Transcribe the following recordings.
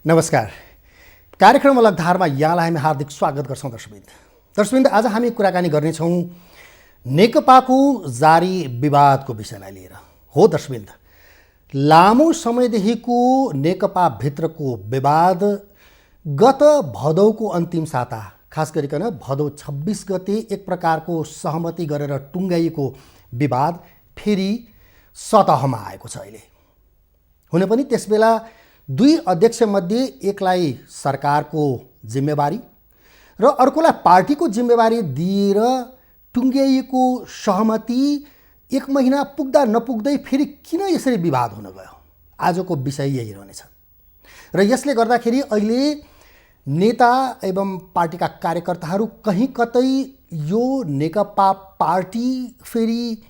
नमस्कार। कार्यक्रम अलग धारमा यहाँलाई हामी हार्दिक स्वागत गर्छौँ। दर्शकवृन्द, आज हामी कुराकानी गर्नेछौँ नेकपाको जारी विवादको विषयलाई लिएर। हो दर्शकवृन्द, लामो समयदेखिको नेकपा भित्रको विवाद गत भदौको अन्तिम साता, खास गरिकन भदौ 26 गते एक प्रकारको सहमति गरेर टुङ्गाइएको विवाद फेरि सतहमा आएको छ। अहिले हुन पनि त्यसबेला दुई अध्यक्षमध्ये एकलाई सरकारको जिम्मेवारी र अर्कोलाई पार्टीको जिम्मेवारी दिएर टुङ्ग्याइएको सहमति एक महिना पुग्दा नपुग्दै फेरि किन यसरी विवाद हुन गयो? आजको विषय यही रहनेछ र यसले गर्दाखेरि अहिले नेता एवं पार्टीका कार्यकर्ताहरू कहीँ कतै यो नेकपा पार्टी फेरि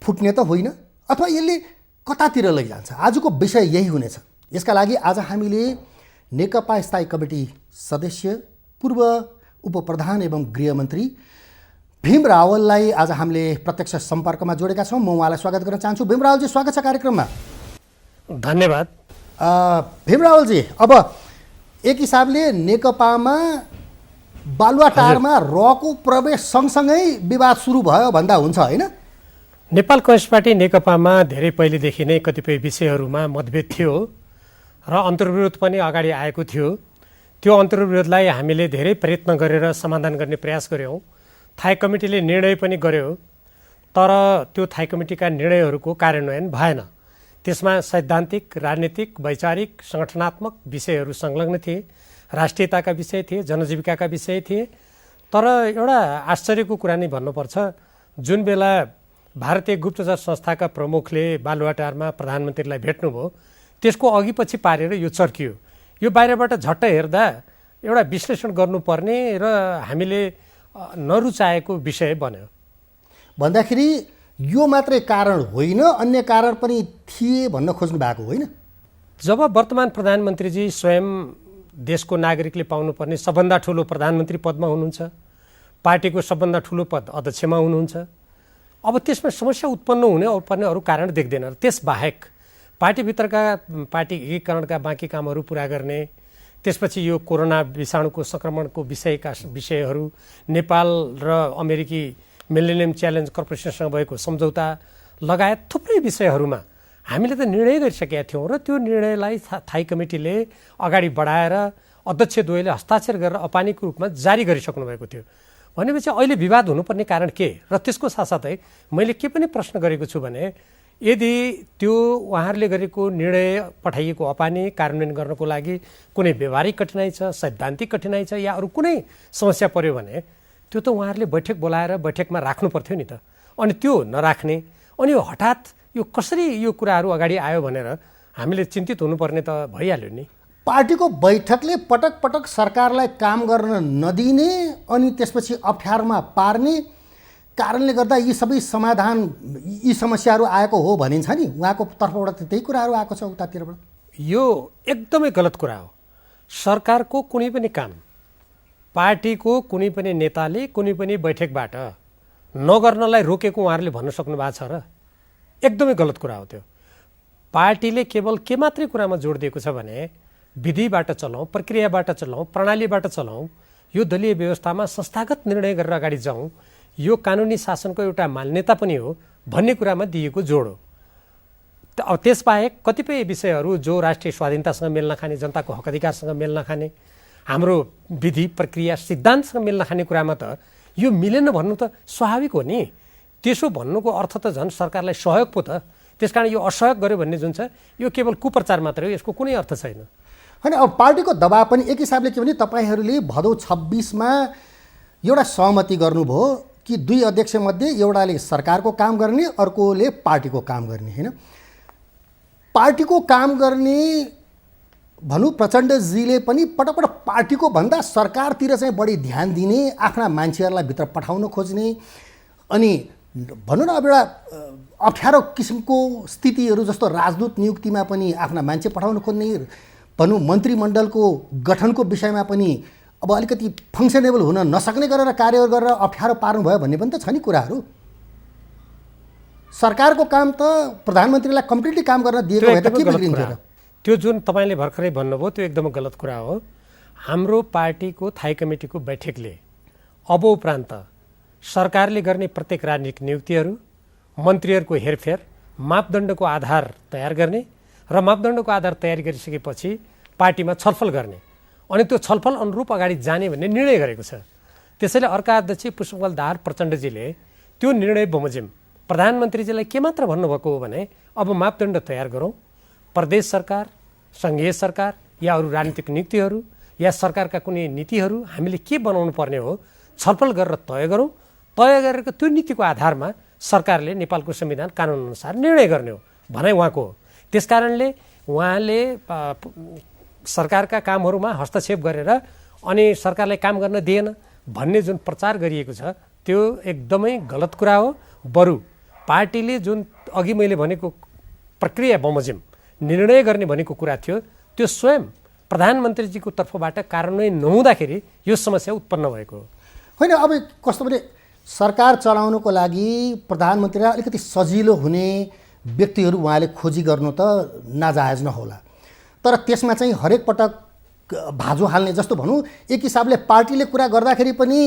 फुट्ने त होइन अथवा यसले कतातिर लैजान्छ, आजको विषय यही हुनेछ। यसका लागि आज हामीले नेकपा स्थायी कमिटी सदस्य पूर्व उपप्रधान एवं गृहमन्त्री भीम रावललाई आज हामीले प्रत्यक्ष सम्पर्कमा जोडेका छौँ। म उहाँलाई स्वागत गर्न चाहन्छु। भीम रावलजी, स्वागत छ कार्यक्रममा। धन्यवाद। भीम रावलजी, अब एक हिसाबले नेकपामा बालुवाटारमा रको प्रवेश सँगसँगै विवाद सुरु भयो भन्दा हुन्छ, होइन? नेपाल कम्युनिस्ट पार्टी नेकपामा धेरै पहिलेदेखि नै कतिपय विषयहरूमा मतभेद थियो र अन्तर्विरोध पनि अगाडि आएको थियो। त्यो अन्तर्विरोधलाई हामीले धेरै प्रयत्न गरेर समाधान गर्ने प्रयास गऱ्यौँ। थाई कमिटीले निर्णय पनि गर्यो, तर त्यो थाई कमिटीका निर्णयहरूको कार्यान्वयन भएन। त्यसमा सैद्धान्तिक, राजनीतिक, वैचारिक, सङ्गठनात्मक विषयहरू संलग्न थिए, राष्ट्रियताका विषय थिए, जनजीविकाका विषय थिए। तर एउटा आश्चर्यको कुरा नै भन्नुपर्छ, जुन बेला भारतीय गुप्तचर संस्थाका प्रमुखले बालुवाटारमा प्रधानमन्त्रीलाई भेट्नुभयो, त्यसको अघि पछि पारेर यो चर्कियो। यो बाहिरबाट झट्ट हेर्दा एउटा विश्लेषण गर्नुपर्ने र हामीले नरुचाएको विषय बन्यो। भन्दाखेरि यो मात्रै कारण होइन, अन्य कारण पनि थिए भन्न खोज्नु भएको होइन? जब वर्तमान प्रधानमन्त्रीजी स्वयं देशको नागरिकले पाउनुपर्ने सबभन्दा ठुलो प्रधानमन्त्री पदमा हुनुहुन्छ, पार्टीको सबभन्दा ठुलो पद अध्यक्षमा हुनुहुन्छ, अब त्यसमा समस्या उत्पन्न हुने पर्ने अरू कारण देख्दैन। त्यसबाहेक पार्टीभित्रका पार्टी एकीकरणका बाँकी कामहरू पुरा गर्ने, त्यसपछि यो कोरोना विषाणुको सङ्क्रमणको विषयहरू, नेपाल र अमेरिकी मिलेनियम च्यालेन्ज कर्पोरेसनसँग भएको सम्झौता लगायत थुप्रै विषयहरूमा हामीले त निर्णय गरिसकेका थियौँ र त्यो निर्णयलाई थाई कमिटीले अगाडि बढाएर अध्यक्षद्वयले हस्ताक्षर गरेर औपचारिक रूपमा जारी गरिसक्नु भएको थियो। भनेपछि अहिले विवाद हुनुपर्ने कारण के? र त्यसको साथसाथै मैले के पनि प्रश्न गरेको छु भने, यदि त्यो उहाँहरूले गरेको निर्णय पठाइएको औपचारिक कार्यान्वयन गर्नको लागि कुनै व्यवहारिक कठिनाइ छ, सैद्धान्तिक कठिनाइ छ या अरू कुनै समस्या पर्यो भने त्यो त उहाँहरूले बैठक बोलाएर बैठकमा राख्नु पर्थ्यो नि त। अनि त्यो नराख्ने, अनि हठात यो कसरी यो कुराहरू अगाडि आयो भनेर हामीले चिन्तित हुनुपर्ने त भइहाल्यो नि। पार्टीको बैठकले पटक पटक सरकारलाई काम गर्न नदिने अनि त्यसपछि अप्ठ्यारोमा पार्ने कारणले गर्दा यी सबै समाधान, यी समस्याहरू आएको हो भनिन्छ नि। उहाँको तर्फबाट त्यही कुराहरू आएको छ उतातिरबाट। यो एकदमै गलत कुरा हो। सरकारको कुनै पनि काम पार्टीको कुनै पनि नेताले कुनै पनि बैठकबाट नगर्नलाई रोकेको उहाँहरूले भन्न सक्नु भएको छ र? एकदमै गलत कुरा हो त्यो। पार्टीले केवल के मात्रै कुरामा जोड दिएको छ भने विधिबाट चलाउँ, प्रक्रियाबाट चलाउँ, प्रणालीबाट चलाउँ, यो दलीय व्यवस्थामा संस्थागत निर्णय गरेर अगाडि जाउँ, यो कानुनी शासनको एउटा मान्यता पनि हो भन्ने कुरामा दिएको जोड हो। त्यसबाहेक कतिपय विषयहरू जो राष्ट्रिय स्वाधीनतासँग मेल नखाने, जनताको हक अधिकारसँग मेल नखाने, हाम्रो विधि प्रक्रिया सिद्धान्तसँग मेल नखाने कुरामा त यो मिलेन भन्नु त स्वाभाविक हो नि। त्यसो भन्नुको अर्थ त झन् सरकारलाई सहयोग पो त। त्यसकारण यो असहयोग गर्यो भन्ने जुन छ यो केवल कुप्रचार मात्रै हो, यसको कुनै अर्थ छैन। होइन, अब पार्टीको दबाब पनि एक हिसाबले के भने तपाईँहरूले भदौ 26मा एउटा सहमति गर्नुभयो कि दुई अध्यक्षमध्ये एउटाले सरकारको काम गर्ने, अर्कोले पार्टीको काम गर्ने, होइन? पार्टीको काम गर्ने भनौँ प्रचण्डजीले पनि पटक पटक पार्टीको भन्दा सरकारतिर चाहिँ बढी ध्यान दिने, आफ्ना मान्छेहरूलाई भित्र पठाउन खोज्ने, अनि भनौँ न अब एउटा अप्ठ्यारो किसिमको स्थितिहरू जस्तो राजदूत नियुक्तिमा पनि आफ्ना मान्छे पठाउन खोज्ने, भनौँ मन्त्रीमण्डलको गठनको विषयमा पनि अब अलिकति फङ्सनेबल हुन नसक्ने गरेर कार्य गरेर अप्ठ्यारो पार्नुभयो भन्ने पनि त छ नि कुराहरू। सरकारको काम त प्रधानमन्त्रीलाई कम्प्लिटली काम गर्न दिएको भए त के बिग्रिन्थ्यो र? त्यो जुन तपाईँले भर्खरै भन्नुभयो त्यो एकदमै गलत कुरा हो। हाम्रो पार्टीको थाई कमिटीको बैठकले अब उपरान्त सरकारले गर्ने प्रत्येक राजनीतिक नियुक्तिहरू, मन्त्रीहरूको हेरफेर मापदण्डको आधार तयार गर्ने र मापदण्डको आधार तयारी गरिसकेपछि पार्टीमा छलफल गर्ने अनि त्यो छलफल अनुरूप अगाडि जाने भन्ने निर्णय गरेको छ। त्यसैले अर्का अध्यक्ष पुष्पकमल दाहाल प्रचण्डजीले त्यो निर्णय बमोजिम प्रधानमन्त्रीजीलाई के मात्र भन्नुभएको हो भने अब मापदण्ड तयार गरौँ, प्रदेश सरकार, सङ्घीय सरकार या अरू राजनीतिक नियुक्तिहरू या सरकारका कुनै नीतिहरू हामीले के बनाउनु पर्ने हो छलफल गरेर तय गरौँ। तय गरेको त्यो नीतिको आधारमा सरकारले नेपालको संविधान कानुनअनुसार निर्णय गर्ने हो भनाइ उहाँको हो। त्यसकारणले उहाँले सरकारका कामहरूमा हस्तक्षेप गरेर अनि सरकारलाई काम गर्न दिएन भन्ने जुन प्रचार गरिएको छ त्यो एकदमै गलत कुरा हो। बरु पार्टीले जुन अघि मैले भनेको प्रक्रिया बमोजिम निर्णय गर्ने भनेको कुरा थियो त्यो स्वयं प्रधानमन्त्रीजीको तर्फबाट कार्यान्वयन नहुँदाखेरि यो समस्या उत्पन्न भएको हो। होइन, अब कस्तो भने सरकार चलाउनुको लागि प्रधानमन्त्रीलाई अलिकति सजिलो हुने व्यक्तिहरू उहाँले खोजी गर्नु त नाजायज नहोला, तर त्यसमा चाहिँ हरेक पटक भाजो हाल्ने जस्तो भनौँ, एक हिसाबले पार्टीले कुरा गर्दाखेरि पनि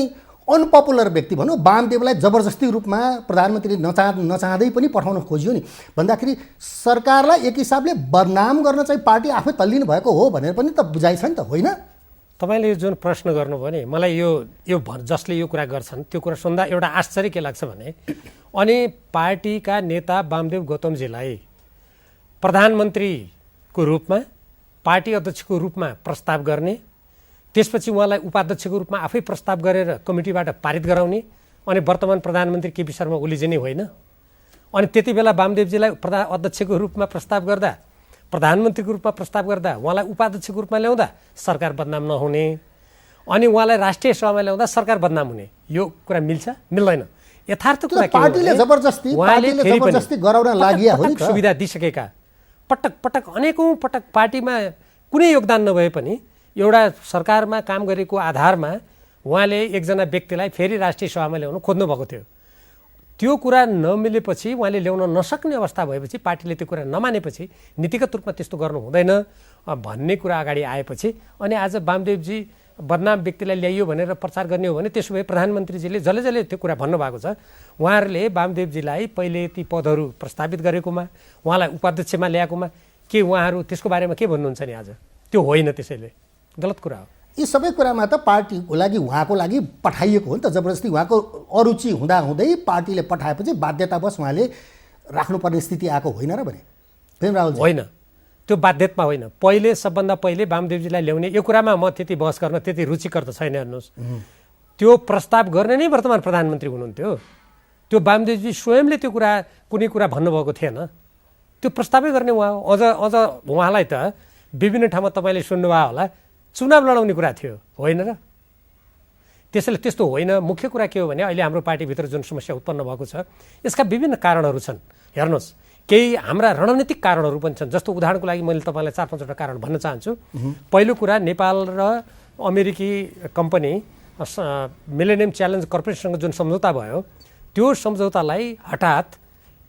अनपपुलर व्यक्ति भनौँ वामदेवलाई जबरजस्ती रूपमा प्रधानमन्त्री नचाहँदै पनि पठाउन खोजियो नि भन्दाखेरि सरकारलाई एक हिसाबले बदनाम गर्न चाहिँ पार्टी आफै तल्लिनु भएको हो भनेर पनि त बुझाइ छ नि त, होइन? तपाईँले जुन प्रश्न गर्नुभयो नि मलाई यो जसले यो कुरा गर्छन् त्यो कुरा सुन्दा एउटा आश्चर्य के लाग्छ भने अनि पार्टीका नेता वामदेव गौतमजीलाई प्रधानमन्त्रीको रूपमा पार्टी अध्यक्षको रूपमा प्रस्ताव गर्ने, त्यसपछि उहाँलाई उपाध्यक्षको रूपमा आफै प्रस्ताव गरेर कमिटीबाट पारित गराउने अनि वर्तमान प्रधानमन्त्री केपी शर्मा ओलीजी नै होइन। अनि त्यति बेला वामदेवजीलाई अध्यक्षको रूपमा प्रस्ताव गर्दा, प्रधानमन्त्रीको रूपमा प्रस्ताव गर्दा, उहाँलाई उपाध्यक्षको रूपमा ल्याउँदा सरकार बदनाम नहुने अनि उहाँलाई राष्ट्रिय सभामा ल्याउँदा सरकार बदनाम हुने, यो कुरा मिल्छ? मिल्दैन। यथार्थ कुरा के हो पार्टीले जबरजस्ती गराउन लागि हो नि त। सुविधा दिइसकेका पटक पटक अनेकौँ पटक पार्टीमा कुनै योगदान नभए पनि एउटा सरकारमा काम गरेको आधारमा उहाँले एकजना व्यक्तिलाई फेरि राष्ट्रिय सभामा ल्याउन खोज्नु भएको थियो। त्यो कुरा नमिलेपछि उहाँले ल्याउन नसक्ने अवस्था भएपछि पार्टीले त्यो कुरा नमानेपछि नीतिगत रूपमा त्यस्तो गर्नु हुँदैन भन्ने कुरा अगाडि आएपछि अनि आज वामदेवजी बदनाम व्यक्तिलाई ल्याइयो भनेर प्रचार गर्ने हो भने त्यसो भए प्रधानमन्त्रीजीले जसले त्यो कुरा भन्नुभएको छ उहाँहरूले वामदेवजीलाई पहिले ती पदहरू प्रस्तावित गरेकोमा उहाँलाई उपाध्यक्षमा ल्याएकोमा के उहाँहरू त्यसको बारेमा के भन्नुहुन्छ नि? आज त्यो होइन, त्यसैले गलत कुरा हो। यी सबै कुरामा त पार्टीको लागि उहाँको लागि पठाइएको हो नि त, जबरजस्ती उहाँको अरुचि हुँदाहुँदै पार्टीले पठाएपछि बाध्यतावश उहाँले राख्नुपर्ने स्थिति आएको होइन र भने प्रेम रावल? होइन, त्यो बाध्यता होइन। पहिले सबभन्दा पहिले वामदेवजीलाई ल्याउने यो कुरामा म त्यति बहस गर्न त्यति रुचिकर त छैन। हेर्नुहोस्, त्यो प्रस्ताव गर्ने नै वर्तमान प्रधानमन्त्री हुनुहुन्थ्यो। त्यो वामदेवजी स्वयंले त्यो कुरा कुनै कुरा भन्नुभएको थिएन, त्यो प्रस्तावै गर्ने उहाँ हो। अझ उहाँलाई त विभिन्न ठाउँमा तपाईँले सुन्नुभयो होला चुनाव लडाउने कुरा थियो, होइन र? त्यसैले त्यस्तो होइन। मुख्य कुरा के हो भने अहिले हाम्रो पार्टीभित्र जुन समस्या उत्पन्न भएको छ यसका विभिन्न कारणहरू छन्। हेर्नुहोस्, केही हाम्रा रणनीतिक कारणहरू पनि छन्। जस्तो उदाहरणको लागि मैले तपाईँलाई 4-5वटा कारण भन्न चाहन्छु। पहिलो कुरा, नेपाल र अमेरिकी कम्पनी मिलेनियम च्यालेन्ज कर्पोरेसनसँग जुन सम्झौता भयो त्यो सम्झौतालाई हठात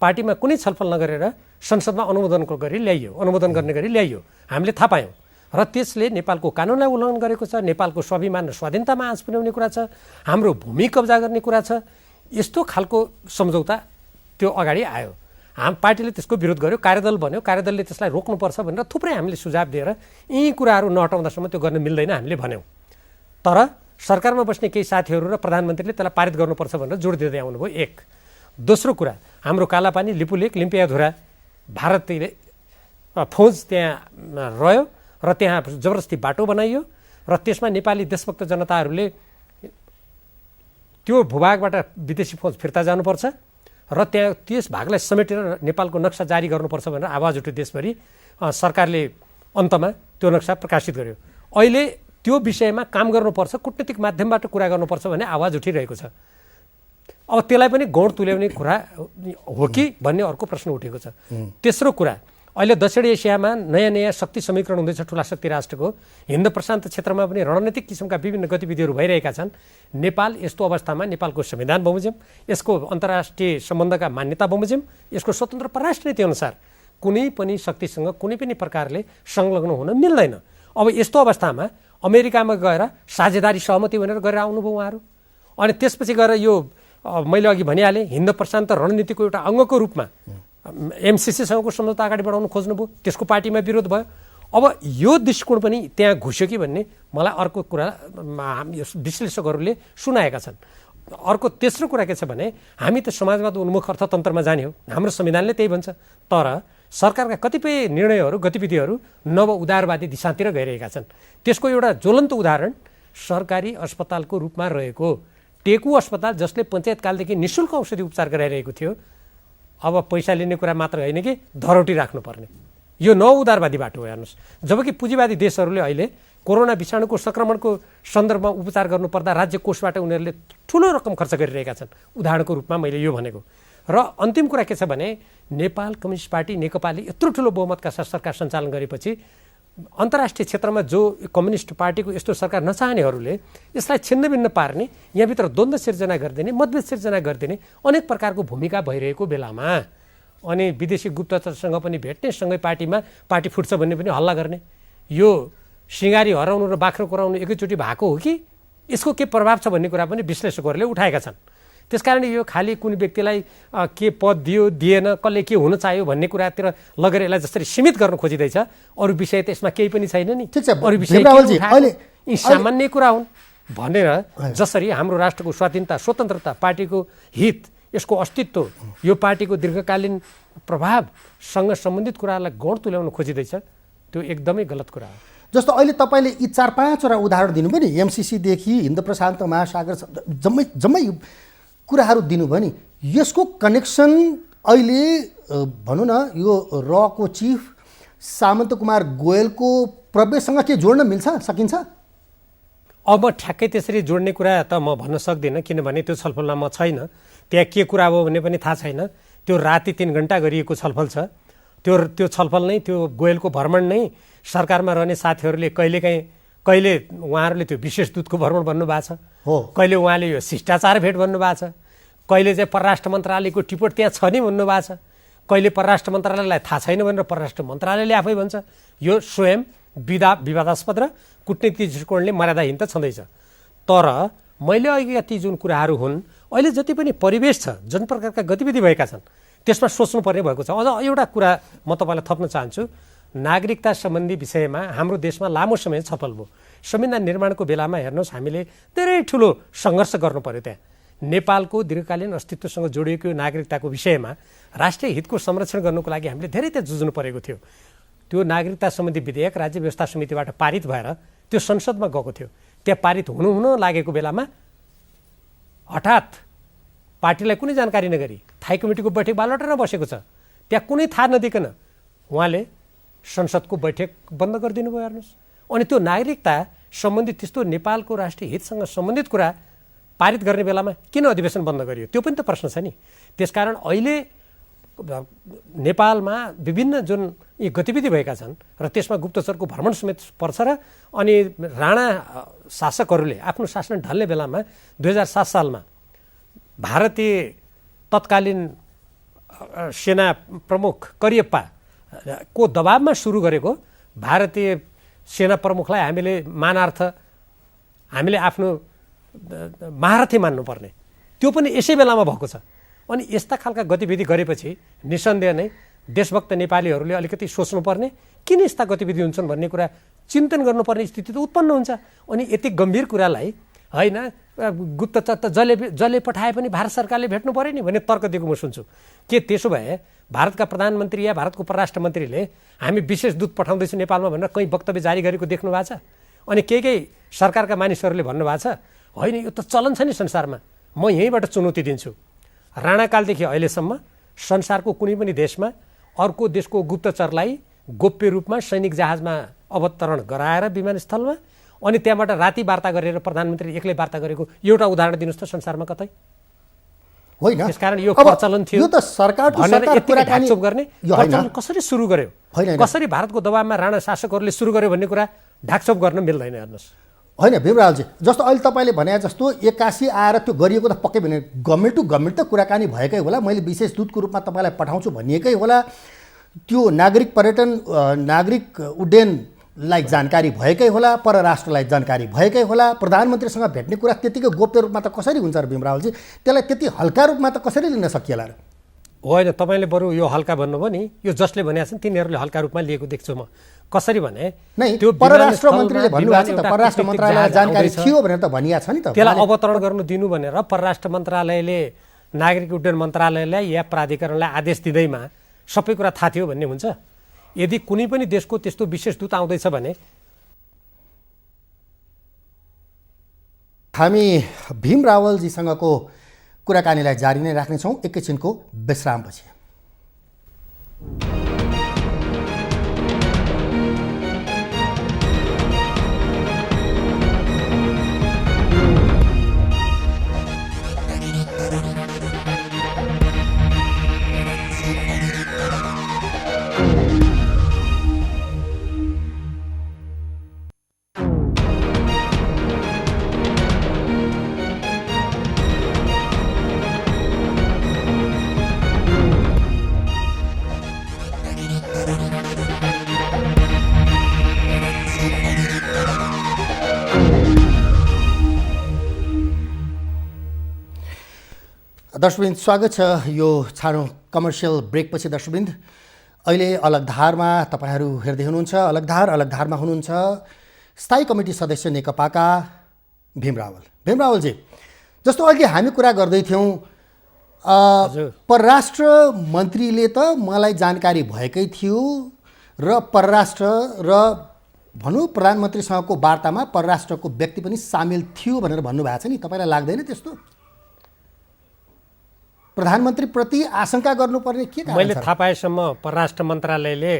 पार्टीमा कुनै छलफल नगरेर संसदमा अनुमोदन गर्ने गरी ल्याइयो। हामीले थाहा पायौँ र त्यसले नेपालको कानुनलाई उल्लङ्घन गरेको छ, नेपालको स्वाभिमान र स्वाधीनतामा आँच पुर्याउने कुरा छ, हाम्रो भूमि कब्जा गर्ने कुरा छ। यस्तो खालको सम्झौता त्यो अगाडि आयो। पार्टीले त्यसको विरोध गर्यो, कार्यदल बन्यो, कार्यदलले त्यसलाई रोक्नुपर्छ भनेर थुप्रै हामीले सुझाव दिएर यी कुराहरू नहटाउँदासम्म त्यो गर्न मिल्दैन हामीले भन्यौँ। तर सरकारमा बस्ने केही साथीहरू र प्रधानमन्त्रीले त्यसलाई पारित गर्नुपर्छ भनेर जोड दिँदै आउनुभयो। एक। दोस्रो कुरा, हाम्रो कालापानी, लिपुलेक, लिम्पियाधुरा भारतीय फौज त्यहाँ रह्यो र त्यहाँ जबरजस्ती बाटो बनाइयो र त्यसमा नेपाली देशभक्त जनताहरूले त्यो भूभागबाट विदेशी फौज फिर्ता जानुपर्छ र त्यहाँ त्यस भागलाई समेटेर नेपालको नक्सा जारी गर्नुपर्छ भनेर आवाज उठ्यो देशभरि। सरकारले अन्तमा त्यो नक्सा प्रकाशित गर्यो। अहिले त्यो विषयमा काम गर्नुपर्छ, कूटनीतिक माध्यमबाट कुरा गर्नुपर्छ भन्ने आवाज उठिरहेको छ। अब त्यसलाई पनि गौण तुल्याउने कुरा हो कि भन्ने अर्को प्रश्न उठेको छ। तेस्रो कुरा, अहिले दक्षिण एसियामा नयाँ शक्ति समीकरण हुँदैछ ठुला शक्ति राष्ट्रको। हिन्द प्रशान्त क्षेत्रमा पनि रणनीतिक किसिमका विभिन्न गतिविधिहरू भइरहेका छन्। नेपाल यस्तो अवस्थामा नेपालको संविधान बमोजिम, यसको अन्तर्राष्ट्रिय सम्बन्धका मान्यता बमोजिम, यसको स्वतन्त्र परराष्ट्र नीति अनुसार कुनै पनि शक्तिसँग कुनै पनि प्रकारले संलग्न हुन मिल्दैन। अब यस्तो अवस्थामा अमेरिकामा गएर साझेदारी सहमति भनेर गरेर आउनुभयो उहाँहरू। अनि त्यसपछि गएर यो मैले अघि भनिहालेँ हिन्द प्रशान्त रणनीतिको एउटा अङ्गको रूपमा एमसिसीसँगको सम्झौता अगाडि बढाउन खोज्नुभयो, त्यसको पार्टीमा विरोध भयो। अब यो दृष्टिकोण पनि त्यहाँ घुस्यो कि भन्ने मलाई अर्को कुरा विश्लेषकहरूले सुनाएका छन्। अर्को तेस्रो कुरा के छ भने हामी त समाजवाद उन्मुख अर्थतन्त्रमा जाने हो, हाम्रो संविधानले त्यही भन्छ। तर सरकारका कतिपय निर्णयहरू गतिविधिहरू नव उदारवादी दिशातिर गइरहेका छन्। त्यसको एउटा ज्वलन्त उदाहरण सरकारी अस्पतालको रूपमा रहेको टेकु अस्पताल, जसले पञ्चायतकालदेखि निःशुल्क औषधि उपचार गराइरहेको थियो, अब पैसा लिने कुरा मात्र होइन कि धरोटी राख्नुपर्ने, यो नव उदारवादी बाटो हो हेर्नुहोस्। जबकि पुँजीवादी देशहरूले अहिले कोरोना विषाणुको सङ्क्रमणको सन्दर्भमा उपचार गर्नुपर्दा राज्य कोषबाट उनीहरूले ठुलो रकम खर्च गरिरहेका छन्। उदाहरणको रूपमा मैले यो भनेको। र अन्तिम कुरा के छ भने नेपाल कम्युनिस्ट पार्टी नेकपाले यत्रो ठुलो बहुमतका साथ सरकार सञ्चालन गरेपछि अन्तर्राष्ट्रिय क्षेत्रमा जो कम्युनिस्ट पार्टीको यस्तो सरकार नचाहनेहरूले यसलाई छिन्नभिन्न पार्ने, यहाँभित्र द्वन्द्व सिर्जना गरिदिने, मतभेद सिर्जना गरिदिने अनेक प्रकारको भूमिका भइरहेको बेलामा अनि विदेशी गुप्तचरसँग पनि भेट्ने, सँगै पार्टी फुट्छ भन्ने पनि हल्ला गर्ने, यो सिँगारी हराउनु र बाख्रो कराउनु एकैचोटि भएको हो कि यसको के प्रभाव छ भन्ने कुरा पनि विश्लेषकहरूले उठाएका छन्। त्यसकारण यो खालि कुनै व्यक्तिलाई के पद दियो दिएन, कसले के हुन चाह्यो भन्ने कुरातिर लगेर यसलाई जसरी सीमित गर्न खोजिँदैछ, अरू विषय त यसमा केही पनि छैन नि, अरू विषय यी सामान्य कुरा हुन् भनेर जसरी हाम्रो राष्ट्रको स्वाधीनता स्वतन्त्रता, पार्टीको हित, यसको अस्तित्व, यो पार्टीको दीर्घकालीन प्रभावसँग सम्बन्धित कुरालाई गौण तुल्याउन खोजिँदैछ, त्यो एकदमै गलत कुरा हो। जस्तो अहिले तपाईँले यी 4-5वटा उदाहरण दिनुभयो नि, एमसिसीदेखि हिन्द प्रशान्त महासागर जम्मै कुराहरू दिनुभयो नि, यसको कनेक्सन अहिले भनौँ न यो रको चिफ सामन्त कुमार गोयलको प्रवेशसँग के जोड्न सकिन्छ? अब ठ्याक्कै त्यसरी जोड्ने कुरा त म भन्न सक्दिनँ, किनभने त्यो छलफलमा म छैन, त्यहाँ के कुरा हो भन्ने पनि थाहा छैन। त्यो राति 3 घन्टा गरिएको छलफल छ। त्यो छलफल नै, त्यो गोयलको भ्रमण नै सरकारमा रहने साथीहरूले कहिले उहाँहरूले त्यो विशेष दूतको भ्रमण भन्नुभएको छ, कहिले उहाँले यो शिष्टाचार भेट भन्नुभएको छ, कहिले चाहिँ परराष्ट्र मन्त्रालयको टिपोट त्यहाँ छ नि भन्नुभएको छ, कहिले परराष्ट्र मन्त्रालयलाई थाहा छैन भनेर परराष्ट्र मन्त्रालयले आफै भन्छ। यो स्वयं विवादास्पद र कूटनीतिक दृष्टिकोणले मर्यादाहीन त छँदैछ। तर मैले अघि ती जुन कुराहरू हुन्, अहिले जति पनि परिवेश छ, जुन प्रकारका गतिविधि भएका छन्, त्यसमा सोच्नुपर्ने भएको छ। अझ एउटा कुरा म तपाईँलाई थप्न चाहन्छु। नागरिकता सम्बन्धी विषयमा हाम्रो देशमा लामो समय छलफल भयो। संविधान निर्माणको बेलामा हेर्नुहोस्, हामीले धेरै ठुलो सङ्घर्ष गर्नु पर्यो। त्यहाँ नेपालको दीर्घकालीन अस्तित्वसँग जोडिएको नागरिकताको विषयमा राष्ट्रिय हितको संरक्षण गर्नुको लागि हामीले धेरै त्यहाँ जुझ्नु परेको थियो। त्यो नागरिकता सम्बन्धी विधेयक राज्य व्यवस्था समितिबाट पारित भएर त्यो संसदमा गएको थियो। त्यहाँ पारित हुन लागेको बेलामा हठात पार्टीलाई कुनै जानकारी नगरी थाई कमिटीको बैठक बालुवाटारमा बसेको छ, त्यहाँ कुनै थाहा नदिकन उहाँले संसदको बैठक बन्द गरिदिनु भयो हेर्नुहोस्। अनि त्यो नागरिकता सम्बन्धित त्यस्तो नेपालको राष्ट्रिय हितसँग सम्बन्धित कुरा पारित गर्ने बेलामा किन अधिवेशन बन्द गरियो, त्यो पनि त प्रश्न छ नि। त्यसकारण अहिले नेपालमा विभिन्न जुन यी गतिविधि भएका छन् र त्यसमा गुप्तचरको भ्रमण समेत पर्छ र अनि राणा शासकहरूले आफ्नो शासन ढल्ने बेलामा 2007 सालमा भारतीय तत्कालीन सेना प्रमुख करियप्पा को दबावमा सुरु गरेको भारतीय सेना प्रमुखलाई हामीले आफ्नो महारथी मान्नुपर्ने, त्यो पनि यसै बेलामा भएको छ। अनि यस्ता खालका गतिविधि गरेपछि निसन्देह नै देशभक्त नेपालीहरूले अलिकति सोच्नुपर्ने, किन यस्ता गतिविधि हुन्छन् भन्ने कुरा चिन्तन गर्नुपर्ने स्थिति त उत्पन्न हुन्छ। अनि यति गम्भीर कुरालाई होइन गुप्तचर त जसले पठाए पनि भारत सरकारले भेट्नु पऱ्यो नि भन्ने तर्क दिएको म सुन्छु। के त्यसो भए भारतका प्रधानमन्त्री या भारतको परराष्ट्र मन्त्रीले हामी विशेष दूत पठाउँदैछौँ नेपालमा भनेर कहीँ वक्तव्य जारी गरेको देख्नु भएको छ? अनि केही सरकारका मानिसहरूले भन्नुभएको छ होइन यो त चलन छ नि संसारमा, म यहीँबाट चुनौती दिन्छु। राणाकालदेखि अहिलेसम्म संसारको कुनै पनि देशमा अर्को देशको गुप्तचरलाई गोप्य रूपमा सैनिक जहाजमा अवतरण गराएर विमानस्थलमा अनि त्यहाँबाट राति वार्ता गरेर प्रधानमन्त्री एक्लै वार्ता गरेको एउटा उदाहरण दिनुहोस् त संसारमा कतै होइन। त्यसकारण यो प्रचलन थियो, यो त सरकारको ढाकछोप गर्ने प्रचलन कसरी सुरु गर्यो, कसरी भारतको दबावमा राणा शासकहरूले सुरु गर्यो भन्ने कुरा ढाकछोप गर्न मिल्दैन हेर्नुहोस्। होइन भीमरावजी, जस्तो अहिले तपाईँले भने जस्तो 81 आएर त्यो गरिएको त पक्कै भने गभर्मेन्ट टु गभर्मेन्ट त कुराकानी भएकै होला, मैले विशेष दूतको रूपमा तपाईँलाई पठाउँछु भनिएकै होला। त्यो नागरिक पर्यटन नागरिक उड्डयनलाई जानकारी भएकै होला, परराष्ट्रलाई जानकारी भएकै होला, प्रधानमन्त्रीसँग भेट्ने कुरा त्यतिकै गोप्य रूपमा त कसरी हुन्छ र भीमरावजी? त्यसलाई त्यति हल्का रूपमा त कसरी लिन सकिएला र? होइन, तपाईँले बरु यो हल्का भन्नुभयो नि, यो जसले भनेको छ तिनीहरूले हल्का रूपमा लिएको देख्छु म। कसरी भने नै परराष्ट्र मन्त्रीले भन्नुभएको छ त, परराष्ट्र मन्त्रालयलाई जानकारी थियो भनेर त भनिया छ नि त। त्यसलाई अवतरण गर्नु दिनु भनेर परराष्ट्र मन्त्रालयले नागरिक उड्डयन मन्त्रालयलाई या प्राधिकरणलाई आदेश दिँदैमा सबै कुरा थाहा थियो भन्ने हुन्छ? यदि कुनै पनि देशको त्यस्तो विशेष दूत आउँदैछ भने हामी भीम रावलजीसँगको कुराकानीलाई जारी नै राख्नेछौँ एकैछिनको विश्रामपछि। दर्शकवृन्द, स्वागत छ यो सानो कमर्सियल ब्रेकपछि। दर्शकवृन्द, अहिले अलगधारमा तपाईँहरू हेर्दै हुनुहुन्छ। अलगधारमा हुनुहुन्छ स्थायी कमिटी सदस्य नेकपाका भीम रावलजी। जस्तो अहिले हामी कुरा गर्दै थियौँ, परराष्ट्र मन्त्रीले त मलाई जानकारी भएकै थियो र परराष्ट्र र भनौँ प्रधानमन्त्रीसँगको वार्तामा परराष्ट्रको व्यक्ति पनि सामेल थियो भनेर भन्नुभएको छ नि। तपाईँलाई लाग्दैन त्यस्तो? प्रधानमन्त्रीप्रति आशंका गर्नुपर्ने के कारण छ? मैले थाहा पाएसम्म परराष्ट्र मन्त्रालयले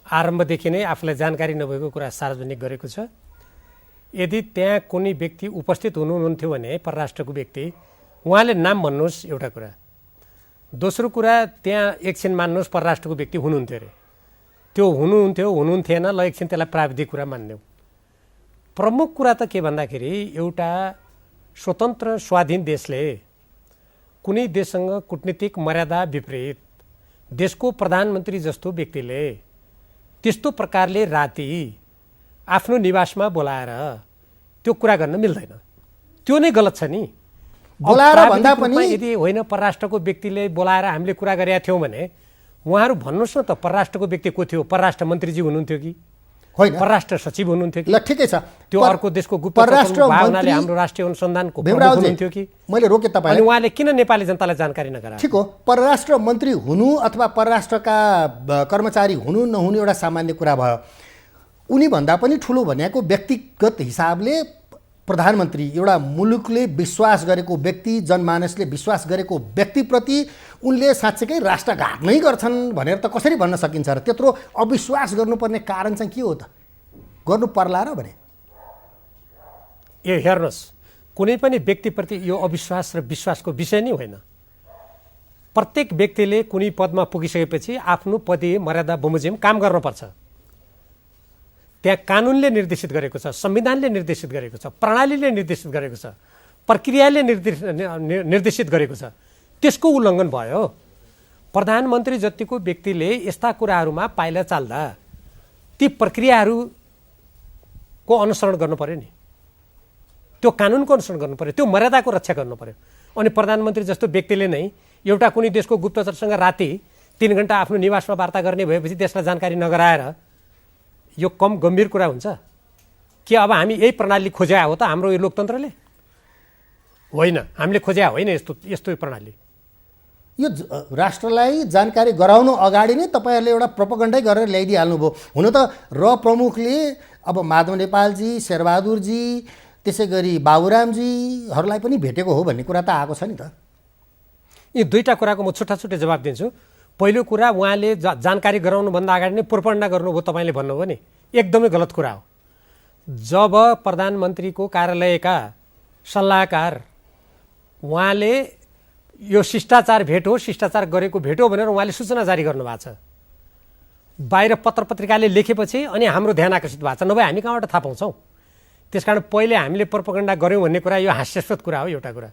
आरम्भदेखि नै आफूलाई जानकारी नभएको कुरा सार्वजनिक गरेको छ। यदि त्यहाँ कुनै व्यक्ति उपस्थित हुनुहुन्थ्यो भने परराष्ट्रको व्यक्ति, उहाँले नाम भन्नुहोस् एउटा कुरा। दोस्रो कुरा, त्यहाँ एकछिन मान्नुहोस् परराष्ट्रको व्यक्ति हुनुहुन्थ्यो अरे, त्यो हुनुहुन्थेन, ल एकछिन त्यसलाई प्राविधिक कुरा मान्यौँ। प्रमुख कुरा त के भन्दाखेरि, एउटा स्वतन्त्र स्वाधीन देशले कुनै देशसँग कूटनीतिक मर्यादा विपरीत देशको प्रधानमन्त्री जस्तो व्यक्तिले त्यस्तो प्रकारले राति आफ्नो निवासमा बोलाएर त्यो कुरा गर्न मिल्दैन। त्यो नै गलत छ नि। बोलाएर भन्दा पनि यदि होइन परराष्ट्रको व्यक्तिले बोलाएर हामीले कुरा गरेका थियौँ भने उहाँहरू भन्नुहोस् न त, परराष्ट्रको व्यक्ति को थियो? परराष्ट्र मन्त्रीजी हुनुहुन्थ्यो कि होइन, परराष्ट्र सचिव हुनुहुन्थ्यो कि? ल ठिकै छ, त्यो अर्को देशको गुप्त भावनाले हाम्रो राष्ट्रिय अनुसन्धानको प्रमुख हुनुहुन्थ्यो कि? मैले रोके तपाईँलाई। अनि उहाँले किन नेपाली जनतालाई जानकारी नगराए? ठिक हो, परराष्ट्र मन्त्री हुनु अथवा परराष्ट्रका कर्मचारी हुनु नहुनु एउटा सामान्य कुरा भयो। उनी भन्दा पनि ठुलो भनेको व्यक्तिगत हिसाबले प्रधानमन्त्री, एउटा मुलुकले विश्वास गरेको व्यक्ति, जनमानसले विश्वास गरेको व्यक्तिप्रति उनले साँच्चैकै राष्ट्रघात नै गर्छन् भनेर त कसरी भन्न सकिन्छ र? त्यत्रो अविश्वास गर्नुपर्ने कारण चाहिँ के हो त? गर्नु पर्ला र भने? यो हेर्नुहोस्, कुनै पनि व्यक्तिप्रति यो अविश्वास र विश्वासको विषय नै होइन। प्रत्येक व्यक्तिले कुनै पदमा पुगिसकेपछि आफ्नो पदीय मर्यादा बमोजिम काम गर्नुपर्छ। त्यहाँ कानुनले निर्देशित गरेको छ, संविधानले निर्देशित गरेको छ, प्रणालीले निर्देशित गरेको छ, प्रक्रियाले निर्देशित गरेको छ। त्यसको उल्लङ्घन भयो। प्रधानमन्त्री जतिको व्यक्तिले यस्ता कुराहरूमा पाइला चाल्दा ती प्रक्रियाहरूको अनुसरण गर्नु पर्यो नि, त्यो कानुनको अनुसरण गर्नु पर्यो, त्यो मर्यादाको रक्षा गर्नु पर्यो। अनि प्रधानमन्त्री जस्तो व्यक्तिले नै एउटा कुनै देशको गुप्तचरसँग राति 3 घण्टा आफ्नो निवासमा वार्ता गर्ने भएपछि देशलाई जानकारी नगराएर यो कम गम्भीर कुरा हुन्छ कि? अब हामी यही प्रणाली खोज्या हो त हाम्रो यो लोकतन्त्रले? होइन, हामीले खोज्या होइन यस्तो प्रणाली। यो राष्ट्रलाई जानकारी गराउनु अगाडि नै तपाईँहरूले एउटा प्रोपोगन्डै गरेर ल्याइदिइहाल्नुभयो। हुन त र प्रमुखले अब माधव नेपालजी, शेरबहादुरजी, त्यसै गरी बाबुरामजीहरूलाई पनि भेटेको हो भन्ने कुरा त आएको छ नि त। यी दुईवटा कुराको म छुट्टा जवाब दिन्छु। पहिलो कुरा, उहाँले जानकारी गराउनुभन्दा अगाडि नै पूर्वापन्न गर्नुभयो, तपाईँले भन्नुभयो नि, एकदमै गलत कुरा हो। जब प्रधानमन्त्रीको कार्यालयका सल्लाहकार उहाँले यो शिष्टाचार भेट हो, शिष्टाचार गरेको भेट हो भनेर उहाँले सूचना जारी गर्नुभएको छ, बाहिर पत्र पत्रिकाले लेखेपछि अनि हाम्रो ध्यान आकर्षित भएको छ, नभए हामी कहाँबाट थाहा पाउँछौँ? त्यसकारण पहिले हामीले प्रोपोगन्डा गऱ्यौँ भन्ने कुरा यो हास्यास्पद कुरा हो, एउटा कुरा।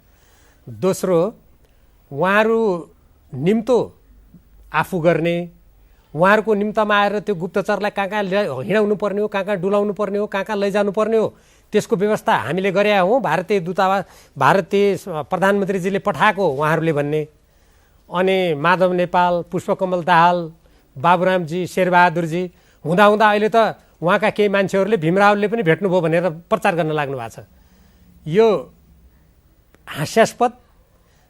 दोस्रो, उहाँहरू निम्तो आफू गर्ने, उहाँहरूको निम्तामा आएर त्यो गुप्तचरलाई कहाँ कहाँ हिँडाउनु पर्ने हो, कहाँ कहाँ डुलाउनु पर्ने हो, कहाँ कहाँ लैजानु पर्ने हो, त्यसको व्यवस्था हामीले गरे हौँ, भारतीय दूतावास भारतीय प्रधानमन्त्रीजीले पठाएको उहाँहरूले भन्ने। अनि माधव नेपाल, पुष्पकमल दाहाल, बाबुरामजी, शेरबहादुरजी हुँदा अहिले त उहाँका केही मान्छेहरूले भीमरावले पनि भेट्नुभयो भनेर प्रचार गर्न लाग्नु भएको छ। यो हास्यास्पद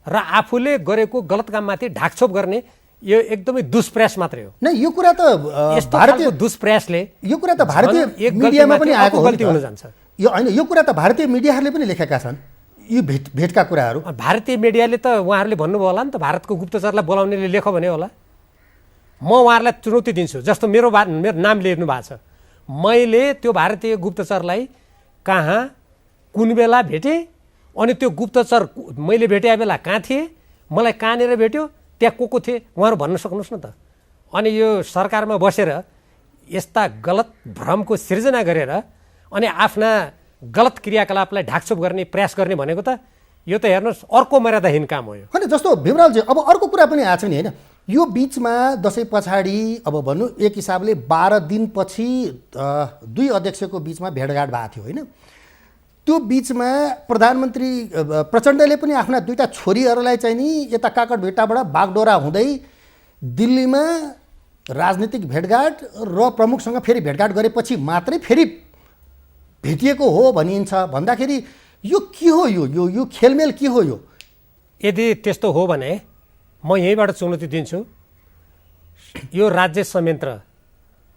र आफूले गरेको गलत काममाथि ढाकछोप गर्ने यो एकदमै दुष्प्रयास मात्रै हो। नै यो कुरा त यस्तो खालको दुष्प्रयासले यो कुरा त भारतीय एक मिडियामा पनि आएको हो गल्ती हुन जान्छ। यो होइन, यो कुरा त भारतीय मिडियाहरूले पनि लेखेका छन् यो भेटका कुराहरू। भारतीय मिडियाले त उहाँहरूले भन्नुभयो होला नि त, भारतको गुप्तचरलाई बोलाउनेले लेख भने होला। म उहाँहरूलाई चुनौती दिन्छु, जस्तो मेरो नाम लिनु भएको छ, मैले त्यो भारतीय गुप्तचरलाई कहाँ कुन बेला भेटेँ, अनि त्यो गुप्तचर मैले भेटेको बेला कहाँ थिएँ, मलाई कहाँनिर भेट्यो, त्यहाँ को थिए, उहाँहरू भन्न सक्नुहोस् न त। अनि यो सरकारमा बसेर यस्ता गलत भ्रमको सिर्जना गरेर अनि आफ्ना गलत क्रियाकलापलाई ढाकछोप गर्ने प्रयास गर्ने भनेको त यो त हेर्नुहोस् अर्को मर्यादाहीन काम हो। यो होइन, जस्तो भीमरावजी अब अर्को कुरा पनि आएको छ नि, होइन, यो बिचमा दसैँ पछाडि अब भनौँ एक हिसाबले 12 दिनपछि 2 अध्यक्षको बिचमा भेटघाट भएको थियो, होइन। त्यो बिचमा प्रधानमन्त्री प्रचण्डले पनि आफ्ना 2टा छोरीहरूलाई चाहिँ नि यता काकडभिट्टाबाट बागडोरा हुँदै दिल्लीमा राजनीतिक भेटघाट र प्रमुखसँग फेरि भेटघाट गरेपछि मात्रै फेरि भेटिएको हो भनिन्छ। भन्दाखेरि यो के हो, यो खेलमेल के हो? यो यदि त्यस्तो हो भने म यहीँबाट चुनौती दिन्छु, यो राज्य संयन्त्र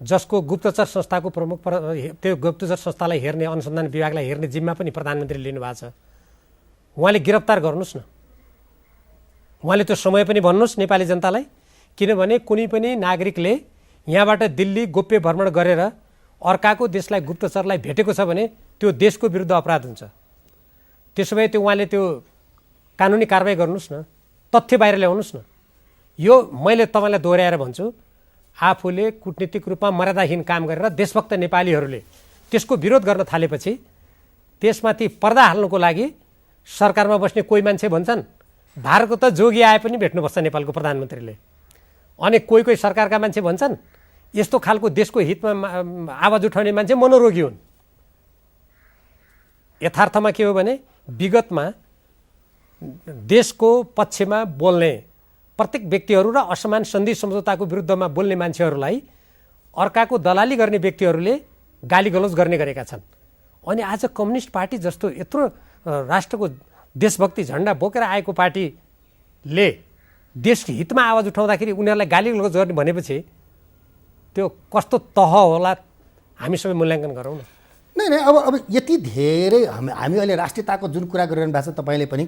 जसको गुप्तचर संस्थाको प्रमुख त्यो गुप्तचर संस्थालाई हेर्ने, अनुसन्धान विभागलाई हेर्ने जिम्मा पनि प्रधानमन्त्रीले लिनुभएको छ, उहाँले गिरफ्तार गर्नुहोस् न। उहाँले त्यो समय पनि भन्नुहोस् नेपाली जनतालाई, किनभने कुनै पनि नागरिकले यहाँबाट दिल्ली गोप्य भ्रमण गरेर अर्काको देशलाई गुप्तचरलाई भेटेको छ भने त्यो देशको विरुद्ध अपराध हुन्छ। त्यसो भए त्यो उहाँले त्यो कानुनी कारबाही गर्नुहोस् न, तथ्य बाहिर ल्याउनुहोस् न। यो मैले तपाईँलाई दोहोऱ्याएर भन्छु, आफूले कूटनीतिक रूपमा मर्यादाहीन काम गरेर देशभक्त नेपालीहरूले त्यसको विरोध गर्न थालेपछि त्यसमाथि पर्दा हाल्नुको लागि सरकारमा बस्ने कोही मान्छे भन्छन् भारतको त जोगी आए पनि भेट्नुपर्छ नेपालको प्रधानमन्त्रीले, अनि कोही सरकारका मान्छे भन्छन् यस्तो खालको देशको हितमा आवाज उठाउने मान्छे मनोरोगी हुन्। यथार्थमा के हो भने विगतमा देशको पक्षमा बोल्ने प्रत्येक व्यक्तिहरू र असमान सन्धि सम्झौताको विरुद्धमा बोल्ने मान्छेहरूलाई अर्काको दलाली गर्ने व्यक्तिहरूले गाली गलौज गर्ने गरेका छन्। अनि आज कम्युनिस्ट पार्टी जस्तो यत्रो राष्ट्रको देशभक्ति झन्डा बोकेर आएको पार्टीले देश हितमा आवाज उठाउँदाखेरि उनीहरूलाई गाली गलौज गर्ने भनेपछि त्यो कस्तो तह होला, हामी सबै मूल्याङ्कन गरौँ न। नै अब यति धेरै हामी अहिले राष्ट्रियताको जुन कुरा गरिरहनु भएको छ तपाईँले पनि,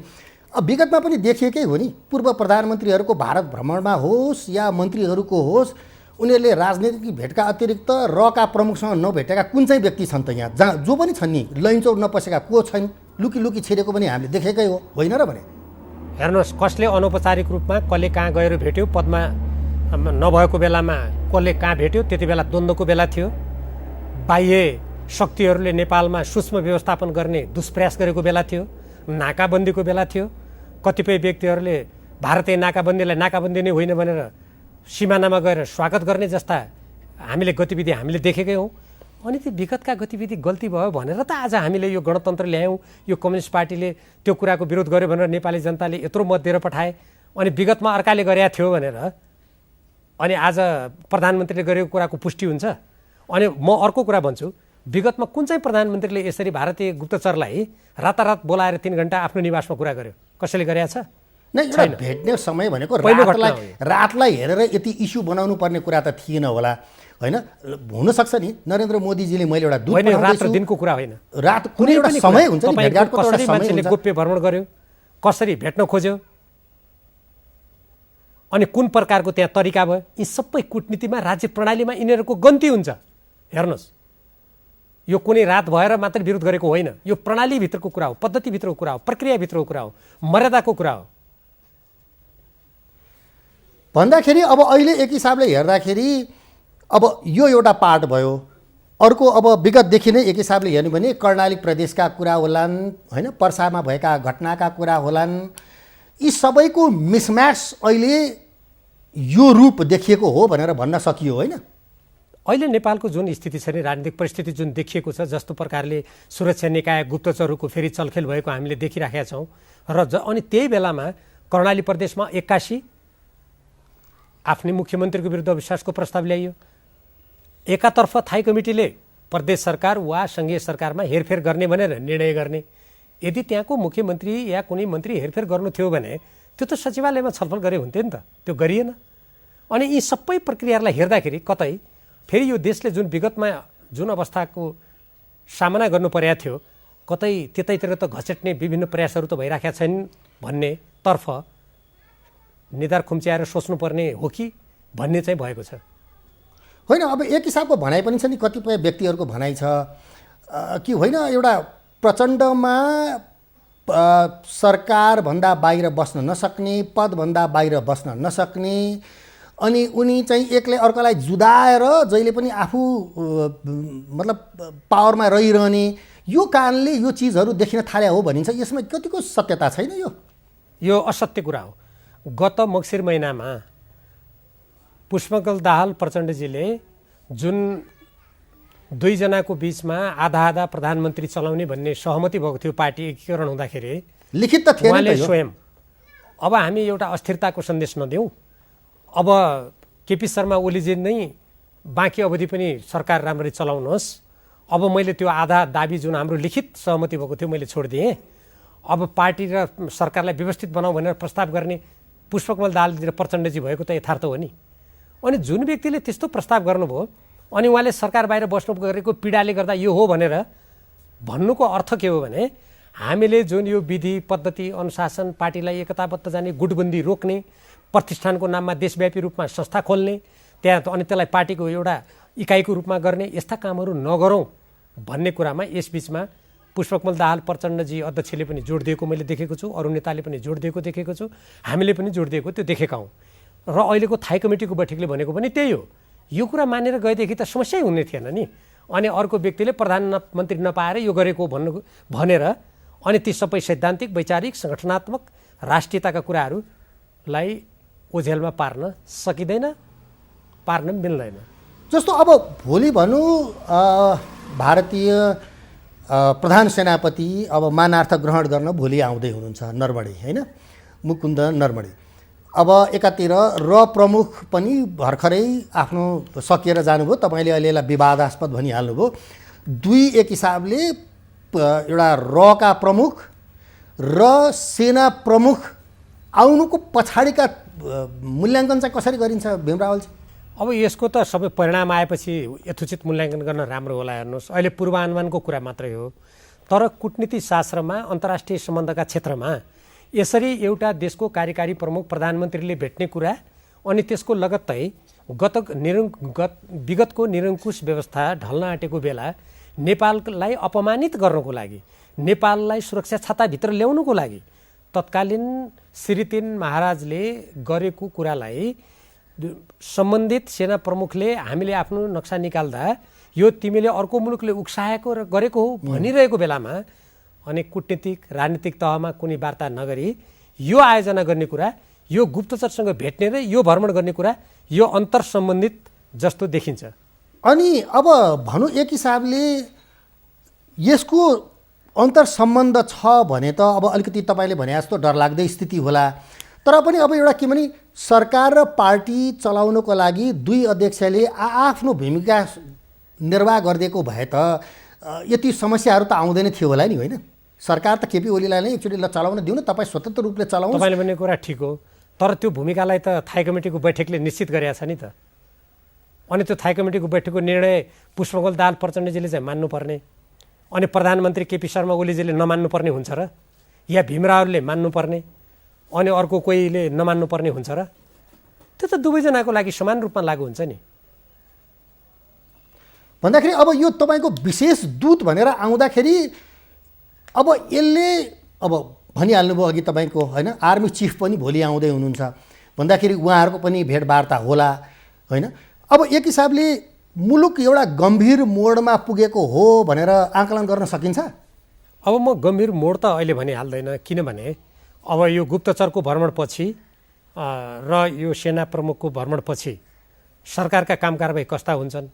अब विगतमा पनि देखिएकै हो नि, पूर्व प्रधानमन्त्रीहरूको भारत भ्रमणमा होस् या मन्त्रीहरूको होस्, उनीहरूले राजनीतिक भेटका अतिरिक्त रका प्रमुखसँग नभेटेका कुन चाहिँ व्यक्ति छन् त यहाँ, जहाँ जो पनि छन् नि, लैनचौर नपसेका को छन्, लुकी छिरेको पनि हामीले देखेकै हो, होइन र भने। हेर्नुहोस् कसले अनौपचारिक रूपमा कसले कहाँ गएर भेट्यो, पदमा नभएको बेलामा कसले कहाँ भेट्यो, त्यति बेला द्वन्द्वको बेला थियो, बाह्य शक्तिहरूले नेपालमा सूक्ष्म व्यवस्थापन गर्ने दुष्प्रयास गरेको बेला थियो, नाकाबन्दीको बेला थियो, कतिपय व्यक्तिहरूले भारतीय नाकाबन्दीलाई नाकाबन्दी नै होइन भनेर सिमानामा गएर स्वागत गर्ने जस्ता हामीले गतिविधि हामीले देखेकै हौँ। अनि त्यो विगतका गतिविधि गल्ती भयो भनेर त आज हामीले यो गणतन्त्र ल्यायौँ, यो कम्युनिस्ट पार्टीले त्यो कुराको विरोध गर्यो भनेर नेपाली जनताले यत्रो मत दिएर पठाए, अनि विगतमा अर्काले गरेका थियो भनेर अनि आज प्रधानमन्त्रीले गरेको कुराको पुष्टि हुन्छ। अनि म अर्को कुरा भन्छु, विगतमा कुन चाहिँ प्रधानमन्त्रीले यसरी भारतीय गुप्तचरलाई रातारात बोलाएर 3 घण्टा आफ्नो निवासमा कुरा गर्यो, कसैले गरेको छ? नै एउटा भेट्ने समय भनेको रातलाई हेरेर यति इस्यु बनाउनु पर्ने कुरा त थिएन होला, होइन। हुनसक्छ नि नरेन्द्र मोदीजीले मैले एउटा रात र दिनको कुरा होइन, रात कुनै एउटा समय हुन्छ नि, भेटघाटको कसरी मान्छेले गोप्य भ्रमण गर्यो, कसरी भेट्न खोज्यो, अनि कुन प्रकारको त्यहाँ तरिका भयो, यी सबै कूटनीतिमा राज्य प्रणालीमा यिनीहरूको गन्ती हुन्छ। हेर्नुहोस् यो कुनै रात भएर मात्रै विरोध गरेको होइन, यो प्रणालीभित्रको कुरा हो, पद्धतिभित्रको कुरा हो, प्रक्रियाभित्रको कुरा हो, मर्यादाको कुरा हो। भन्दाखेरि अब अहिले एक हिसाबले हेर्दाखेरि अब यो एउटा पार्ट भयो, अर्को अब विगतदेखि नै एक हिसाबले हेर्नु भने कर्णाली प्रदेशका कुरा होलान्, होइन, पर्सामा भएका घटनाका कुरा होलान्, यी सबैको मिसम्याच अहिले यो रूप देखिएको हो भनेर भन्न सकियो होइन? अहिले नेपालको जुन स्थिति छ नि, राजनीतिक परिस्थिति जुन देखिएको छ, जस्तो प्रकारले सुरक्षा निकाय गुप्तचरहरूको फेरि चलखेल भएको हामीले देखिराखेका छौँ र अनि त्यही बेलामा कर्णाली प्रदेशमा 81 आफ्नै मुख्यमन्त्रीको विरुद्ध अविश्वासको प्रस्ताव ल्याइयो। एकातर्फ थाई कमिटीले प्रदेश सरकार वा सङ्घीय सरकारमा हेरफेर गर्ने भनेर निर्णय गर्ने। यदि त्यहाँको मुख्यमन्त्री या कुनै मन्त्री हेरफेर गर्नु थियो भने त्यो त सचिवालयमा छलफल गरे हुन्थ्यो नि त, त्यो गरिएन। अनि यी सबै प्रक्रियाहरूलाई हेर्दाखेरि कतै फेरि यो देशले जुन विगतमा जुन अवस्थाको सामना गर्नु परेको थियो, कतै त्यतैतिर त घचेट्ने विभिन्न प्रयासहरू त भइराखेका छैनन् भन्नेतर्फ निधार खुम्च्याएर सोच्नुपर्ने हो कि भन्ने चाहिँ भएको छ। होइन, अब एक हिसाबको भनाइ पनि छ नि, कतिपय व्यक्तिहरूको भनाइ छ कि होइन, एउटा प्रचण्डमा सरकारभन्दा बाहिर बस्न नसक्ने, पदभन्दा बाहिर बस्न नसक्ने, अनि उनी चाहिँ एक्लै अर्कालाई जुदाएर जहिले पनि आफू मतलब पावरमा रहिरहने, यो कारणले यो चिजहरू देखिन थाले हो भनिन्छ। यसमा कतिको सत्यता छैन? यो असत्य कुरा हो। गत मङ्सिर महिनामा पुष्पकमल दाहाल प्रचण्डजीले जुन दुईजनाको बिचमा आधा आधा प्रधानमन्त्री चलाउने भन्ने सहमति भएको थियो पार्टी एकीकरण हुँदाखेरि, लिखित त थिएन उहाँले स्वयं अब हामी एउटा अस्थिरताको सन्देश नदिउँ, अब केपी शर्मा ओलीजी नै बाँकी अवधि पनि सरकार राम्ररी चलाउनुहोस्, अब मैले त्यो आधा दाबी जुन हाम्रो लिखित सहमति भएको थियो मैले छोडिदिएँ, अब पार्टी र सरकारलाई व्यवस्थित बनाऊ भनेर प्रस्ताव गर्ने पुष्पकमल दाहाल र प्रचण्डजी भएको त यथार्थ हो नि। अनि जुन व्यक्तिले त्यस्तो प्रस्ताव गर्नुभयो अनि उहाँले सरकार बाहिर बस्नु गरेको पीडाले गर्दा यो हो भनेर भन्नुको अर्थ के हो भने, हामीले जुन यो विधि पद्धति अनुशासन, पार्टीलाई एकताबद्ध जाने, गुटबन्दी रोक्ने, प्रतिष्ठानको नाममा देशव्यापी रूपमा संस्था खोल्ने, त्यहाँ अनि त्यसलाई पार्टीको एउटा इकाइको रूपमा गर्ने, यस्ता कामहरू नगरौँ भन्ने कुरामा यसबिचमा पुष्पकमल दाहाल प्रचण्डजी अध्यक्षले पनि जोड दिएको मैले देखेको छु, अरू नेताले पनि जोड दिएको देखेको छु, हामीले पनि जोड दिएको त्यो देखेका हौँ। र अहिलेको थाई कमिटीको बैठकले भनेको पनि त्यही हो। यो कुरा मानेर गएदेखि त समस्यै हुने थिएन नि। अनि अर्को व्यक्तिले प्रधानमन्त्री नपाएर यो गरेको भनेर अनि ती सबै सैद्धान्तिक, वैचारिक, सङ्गठनात्मक, राष्ट्रियताका कुराहरूलाई ओझेलमा पार्न सकिँदैन, पार्न मिल्दैन। जस्तो अब भोलि भनौँ भारतीय प्रधान सेनापति अब मानार्थ ग्रहण गर्न भोलि आउँदै हुनुहुन्छ नरवणे, होइन, मुकुन्द नरवणे। अब एकातिर र प्रमुख पनि भर्खरै आफ्नो सकिएर जानुभयो, तपाईँले अहिले यसलाई विवादास्पद भनिहाल्नुभयो। दुई एक हिसाबले एउटा रका प्रमुख र सेना प्रमुख आउनुको पछाडिका मूल्याङ्कन चाहिँ कसरी गरिन्छ भीमरावलजी? अब यसको त सबै परिणाम आएपछि यथोचित मूल्याङ्कन गर्न राम्रो होला। हेर्नुहोस्, अहिले पूर्वानुमानको कुरा मात्रै हो, तर कूटनीति शास्त्रमा अन्तर्राष्ट्रिय सम्बन्धका क्षेत्रमा यसरी एउटा देशको कार्यकारी प्रमुख प्रधानमन्त्रीले भेट्ने कुरा अनि त्यसको लगत्तै विगतको निरङ्कुश व्यवस्था ढल्न आँटेको बेला नेपाललाई अपमानित गर्नको लागि, नेपाललाई सुरक्षा छाताभित्र ल्याउनुको लागि तत्कालीन श्री 3 महाराजले गरेको कुरालाई सम्बन्धित सेना प्रमुखले हामीले आफ्नो नक्सा निकाल्दा यो तिमीले अर्को मुलुकले उक्साएको र गरेको हो भनिरहेको बेलामा अनि कूटनीतिक राजनीतिक तहमा कुनै वार्ता नगरी यो आयोजना गर्ने कुरा, यो गुप्तचरसँग भेट्ने र यो भ्रमण गर्ने कुरा यो अन्तर सम्बन्धित जस्तो देखिन्छ। अनि अब भनौँ एक हिसाबले यसको अन्तर सम्बन्ध छ भने त अब अलिकति तपाईँले भने जस्तो डरलाग्दै स्थिति होला। तर पनि अब एउटा के भने सरकार र पार्टी चलाउनको लागि दुई अध्यक्षले आफ्नो भूमिका निर्वाह गरिदिएको भए त यति समस्याहरू त आउँदैन थियो होला नि, होइन? सरकार त केपी ओलीलाई नै एकचोटि ल चलाउन दिउँ न, तपाईँ स्वतन्त्र रूपले चलाउनु। तपाईँले भन्ने कुरा ठिक हो, तर त्यो भूमिकालाई त थाई कमिटीको बैठकले निश्चित गरेका छ नि त। अनि त्यो थाई कमिटीको बैठकको निर्णय पुष्पकमल दाहाल प्रचण्डजीले चाहिँ मान्नुपर्ने, अनि प्रधानमन्त्री केपी शर्मा ओलीजीले नमान्नुपर्ने हुन्छ र या भीमरावले मान्नुपर्ने अनि अर्को कोहीले नमान्नुपर्ने हुन्छ र? त्यो त दुवैजनाको लागि समान रूपमा लागु हुन्छ नि। भन्दाखेरि अब यो तपाईँको विशेष दूत भनेर आउँदाखेरि अब यसले अब भनिहाल्नुभयो अघि तपाईँको, होइन, आर्मी चिफ पनि भोलि आउँदै हुनुहुन्छ भन्दाखेरि उहाँहरूको पनि भेटवार्ता होला, होइन? अब एक हिसाबले मुलुक एउटा गम्भीर मोडमा पुगेको हो भनेर आकलन गर्न सकिन्छ? अब म गम्भीर मोड त अहिले भनिहाल्दैन, किनभने अब यो गुप्तचरको भ्रमणपछि र यो सेना प्रमुखको भ्रमणपछि सरकारका काम कारबाही कस्ता हुन्छन्,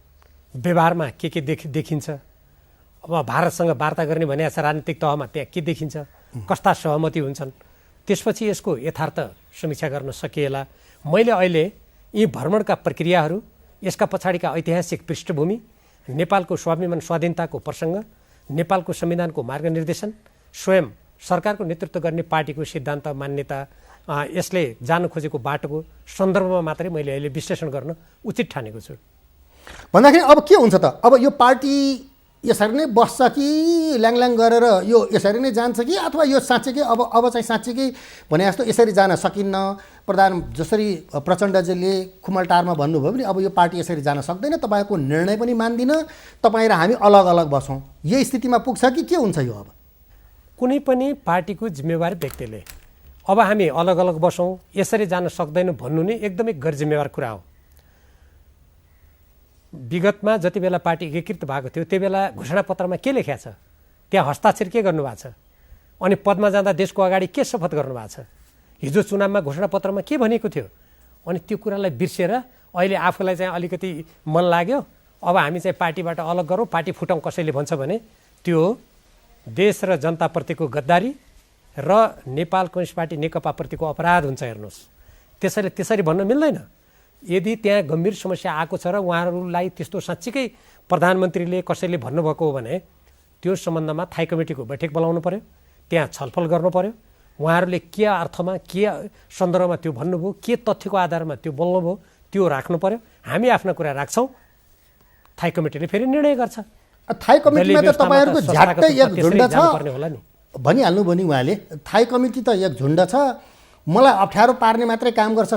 व्यवहारमा के देखिन्छ, अब भारतसँग वार्ता गर्ने भने राजनीतिक तहमा त्यहाँ के देखिन्छ, कस्ता सहमति हुन्छन्, त्यसपछि यसको यथार्थ समीक्षा गर्न सकिएला। मैले अहिले यी भ्रमणका प्रक्रियाहरू, यसका पछाडिका ऐतिहासिक पृष्ठभूमि, नेपालको स्वाभिमान स्वाधीनताको प्रसङ्ग, नेपालको संविधानको मार्गनिर्देशन, स्वयं सरकारको नेतृत्व गर्ने पार्टीको सिद्धान्त मान्यता, यसले जान खोजेको बाटोको सन्दर्भमा मात्रै मैले अहिले विश्लेषण गर्न उचित ठानेको छु। भन्दाखेरि अब के हुन्छ त? अब यो पार्टी यसरी नै बस्छ कि ल्याङल्याङ गरेर यो यसरी नै जान्छ कि, अथवा यो साँच्चीकै अब चाहिँ साँच्चीकै भने जस्तो यसरी जान सकिन्न? जसरी प्रचण्डजीले खुमलटारमा भन्नुभयो भने अब यो पार्टी यसरी जान सक्दैन, तपाईँको निर्णय पनि मान्दिनँ, तपाईँ र हामी अलग अलग बसौँ, यही स्थितिमा पुग्छ कि के हुन्छ यो? अब कुनै पनि पार्टीको जिम्मेवार व्यक्तिले अब हामी अलग अलग बसौँ, यसरी जान सक्दैनौँ भन्नु नै एकदमै गैरजिम्मेवार कुरा हो। विगतमा जति बेला पार्टी एकीकृत भएको थियो त्यो बेला घोषणापत्रमा के लेखिएको छ, त्यहाँ हस्ताक्षर के गर्नुभएको छ, अनि पदमा जाँदा देशको अगाडि के शपथ गर्नुभएको छ, हिजो चुनावमा घोषणापत्रमा के भनेको थियो, अनि त्यो कुरालाई बिर्सेर अहिले आफूलाई चाहिँ अलिकति मन लाग्यो अब हामी चाहिँ पार्टीबाट अलग गरौँ, पार्टी फुटाउँ कसैले भन्छ भने त्यो देश र जनताप्रतिको गद्दारी र नेपाल कम्युनिस्ट पार्टी नेकपाप्रतिको अपराध हुन्छ। हेर्नुहोस्, त्यसरी भन्न मिल्दैन। यदि त्यहाँ गम्भीर समस्या आएको छ र उहाँहरूलाई त्यस्तो साँच्चीकै प्रधानमन्त्रीले कसैले भन्नुभएको हो भने त्यो सम्बन्धमा थाई कमिटीको बैठक बोलाउनु पर्यो, त्यहाँ छलफल गर्नु पर्यो, उहाँहरूले के अर्थमा के सन्दर्भमा त्यो भन्नुभयो, के तथ्यको आधारमा त्यो बोल्नुभयो त्यो राख्नु पर्यो। हामी आफ्ना कुरा राख्छौँ, थाई कमिटीले फेरि निर्णय गर्छ। थाई कमिटीमा त तपाईँहरूको झ्याट्टै एक झुन्ड छ भनिहाल्नु भयो नि उहाँले। थाई कमिटी त एक झुन्ड छ, मलाई अप्ठ्यारो पार्ने मात्रै काम गर्छ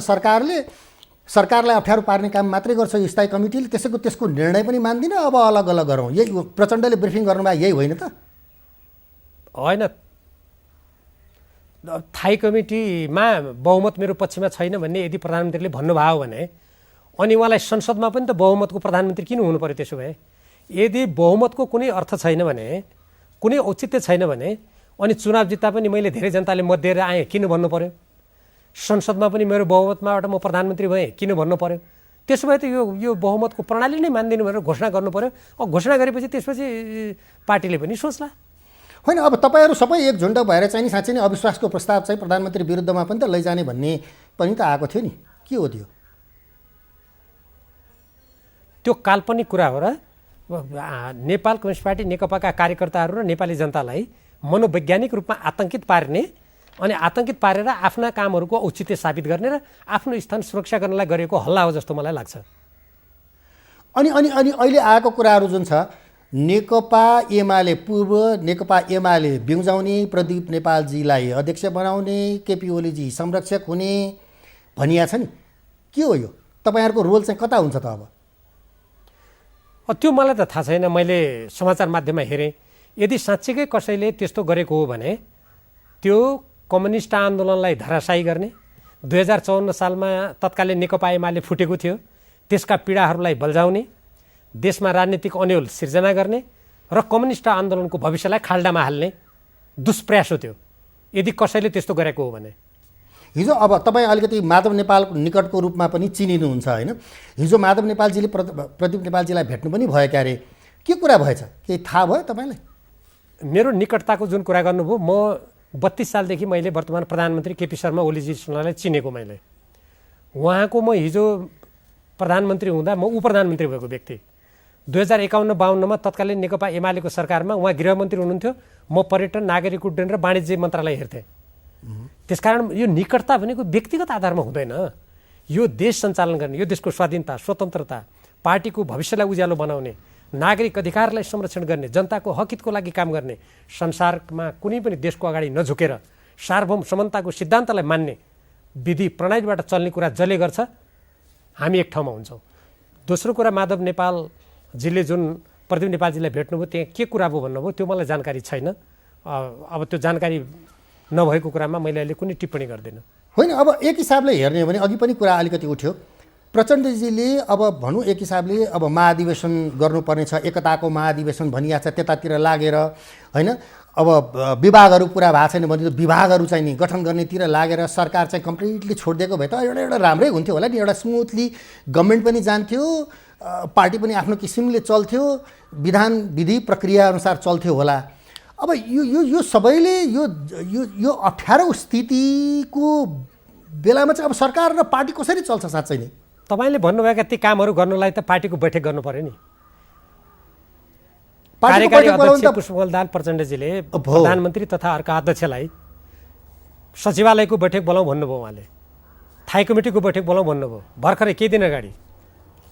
सरकारलाई अप्ठ्यारो पार्ने काम मात्रै गर्छ यो स्थायी कमिटीले, त्यसको निर्णय पनि मान्दिनँ, अब अलग अलग गरौँ, यही प्रचण्डले ब्रिफिङ गर्नुभयो, यही होइन त? होइन, थाई कमिटीमा बहुमत मेरो पक्षमा छैन भन्ने यदि प्रधानमन्त्रीले भन्नुभयो भने अनि उहाँलाई संसदमा पनि त बहुमतको प्रधानमन्त्री किन हुनु पर्यो? त्यसो भए यदि बहुमतको कुनै अर्थ छैन भने, कुनै औचित्य छैन भने, अनि चुनाव जित्दा पनि मैले धेरै जनताले मत दिएर आएँ किन भन्नु पर्यो? संसदमा पनि मेरो बहुमतमाबाट म प्रधानमन्त्री भएँ किन भन्नु पर्यो? त्यसो भए त यो बहुमतको प्रणाली नै मान्दिनु भनेर घोषणा गर्नु पर्यो। अब घोषणा गरेपछि त्यसपछि पार्टीले पनि सोच्ला। होइन, अब तपाईँहरू सबै एक झुन्ड भएर चाहिँ साँच्चै नै अविश्वासको प्रस्ताव चाहिँ प्रधानमन्त्री विरुद्धमा पनि त लैजाने भन्ने पनि त आएको थियो नि, के हो त्यो? त्यो काल्पनिक कुरा हो र नेपाल कम्युनिस्ट पार्टी नेकपाका कार्यकर्ताहरू र नेपाली जनतालाई मनोवैज्ञानिक रूपमा आतंकित पार्ने अनि आतंकित पारेर आफ्ना कामहरूको औचित्य साबित गर्ने र आफ्नो स्थान सुरक्षा गर्नलाई गरेको हल्ला हो जस्तो मलाई लाग्छ। अनि अनि अनि अहिले आएको कुराहरू जुन छ, नेकपा एमाले बिउजाउने, प्रदीप नेपालजीलाई अध्यक्ष बनाउने, केपी ओलीजी संरक्षक हुने भनिया छ नि, के हो यो? तपाईँहरूको रोल चाहिँ कता हुन्छ त? अब त्यो मलाई त थाहा छैन, मैले समाचार माध्यममा हेरेँ। यदि साँच्चीकै कसैले त्यस्तो गरेको हो भने त्यो कम्युनिस्ट आन्दोलनलाई धराशायी गर्ने, 2054 सालमा तत्कालीन नेकपा एमाले फुटेको थियो त्यसका पीडाहरूलाई बल्झाउने, देशमा राजनीतिक अन्यल सिर्जना गर्ने र कम्युनिस्ट आन्दोलनको भविष्यलाई खाल्डामा हाल्ने दुष्प्रयास हो त्यो, यदि कसैले त्यस्तो गरेको हो भने। हिजो अब तपाईँ अलिकति माधव नेपाल निकटको रूपमा पनि चिनिनुहुन्छ होइन? हिजो माधव नेपालजीले प्रदीप नेपालजीलाई भेट्नु पनि भयो क्यारे, के कुरा भएछ केही थाहा भयो तपाईँलाई? मेरो निकटताको जुन कुरा गर्नुभयो, म 32 सालदेखि मैले वर्तमान प्रधानमन्त्री केपी शर्मा ओलीजीलाई चिनेको। मैले उहाँको म हिजो प्रधानमन्त्री हुँदा म उपप्रधानमन्त्री भएको व्यक्ति। 2051-52मा तत्कालीन नेकपा एमालेको सरकारमा उहाँ गृहमन्त्री हुनुहुन्थ्यो, म पर्यटन, नागरिक उड्डयन र वाणिज्य मन्त्रालय हेर्थेँ। त्यसकारण यो निकटता भनेको व्यक्तिगत आधारमा हुँदैन, यो देश सञ्चालन गर्ने, यो देशको स्वाधीनता, स्वतन्त्रता, पार्टीको भविष्यलाई उज्यालो बनाउने, नागरिक अधिकारलाई संरक्षण गर्ने, जनताको हकहितको लागि काम गर्ने, संसारमा कुनै पनि देशको अगाडि नझुकेर सार्वभौम समानताको सिद्धान्तलाई मान्ने विधि प्रणालीबाट चल्ने कुरा जसले गर्छ हामी एक ठाउँमा हुन्छौँ। दोस्रो कुरा, माधव नेपालजीले जुन प्रदीप नेपालजीलाई भेट्नुभयो त्यहाँ के कुरा भयो भन्नुभयो त्यो मलाई जानकारी छैन। अब त्यो जानकारी नभएको कुरामा मैले अहिले कुनै टिप्पणी गर्दिनँ। होइन, अब एक हिसाबले हेर्ने हो भने अघि पनि कुरा अलिकति उठ्यो, प्रचण्डजीले अब भनौँ एक हिसाबले अब महाधिवेशन गर्नुपर्ने छ, एकताको महाधिवेशन भनिया छ, त्यतातिर लागेर होइन अब विभागहरू पुरा भएको छैन भने त विभागहरू चाहिँ नि गठन गर्नेतिर लागेर सरकार चाहिँ कम्प्लिटली छोडिदिएको भए त एउटा राम्रै हुन्थ्यो होला नि, एउटा स्मुथली गभर्मेन्ट पनि जान्थ्यो, पार्टी पनि आफ्नो किसिमले चल्थ्यो, विधान विधि प्रक्रिया अनुसार चल्थ्यो होला। अब यो सबैले यो अप्ठ्यारो स्थितिको बेलामा चाहिँ अब सरकार र पार्टी कसरी चल्छ साँच्चै नै? तपाईँले भन्नुभएका ती कामहरू गर्नलाई त पार्टीको बैठक गर्नु पर्यो नि। कार्यकारी अध्यक्ष पुष्पकमल दाहाल प्रचण्डजीले प्रधानमन्त्री तथा अर्का अध्यक्षलाई सचिवालयको बैठक बोलाउँ भन्नुभयो, उहाँले थाई कमिटीको बैठक बोलाउँ भन्नुभयो भर्खरै केही दिन अगाडि।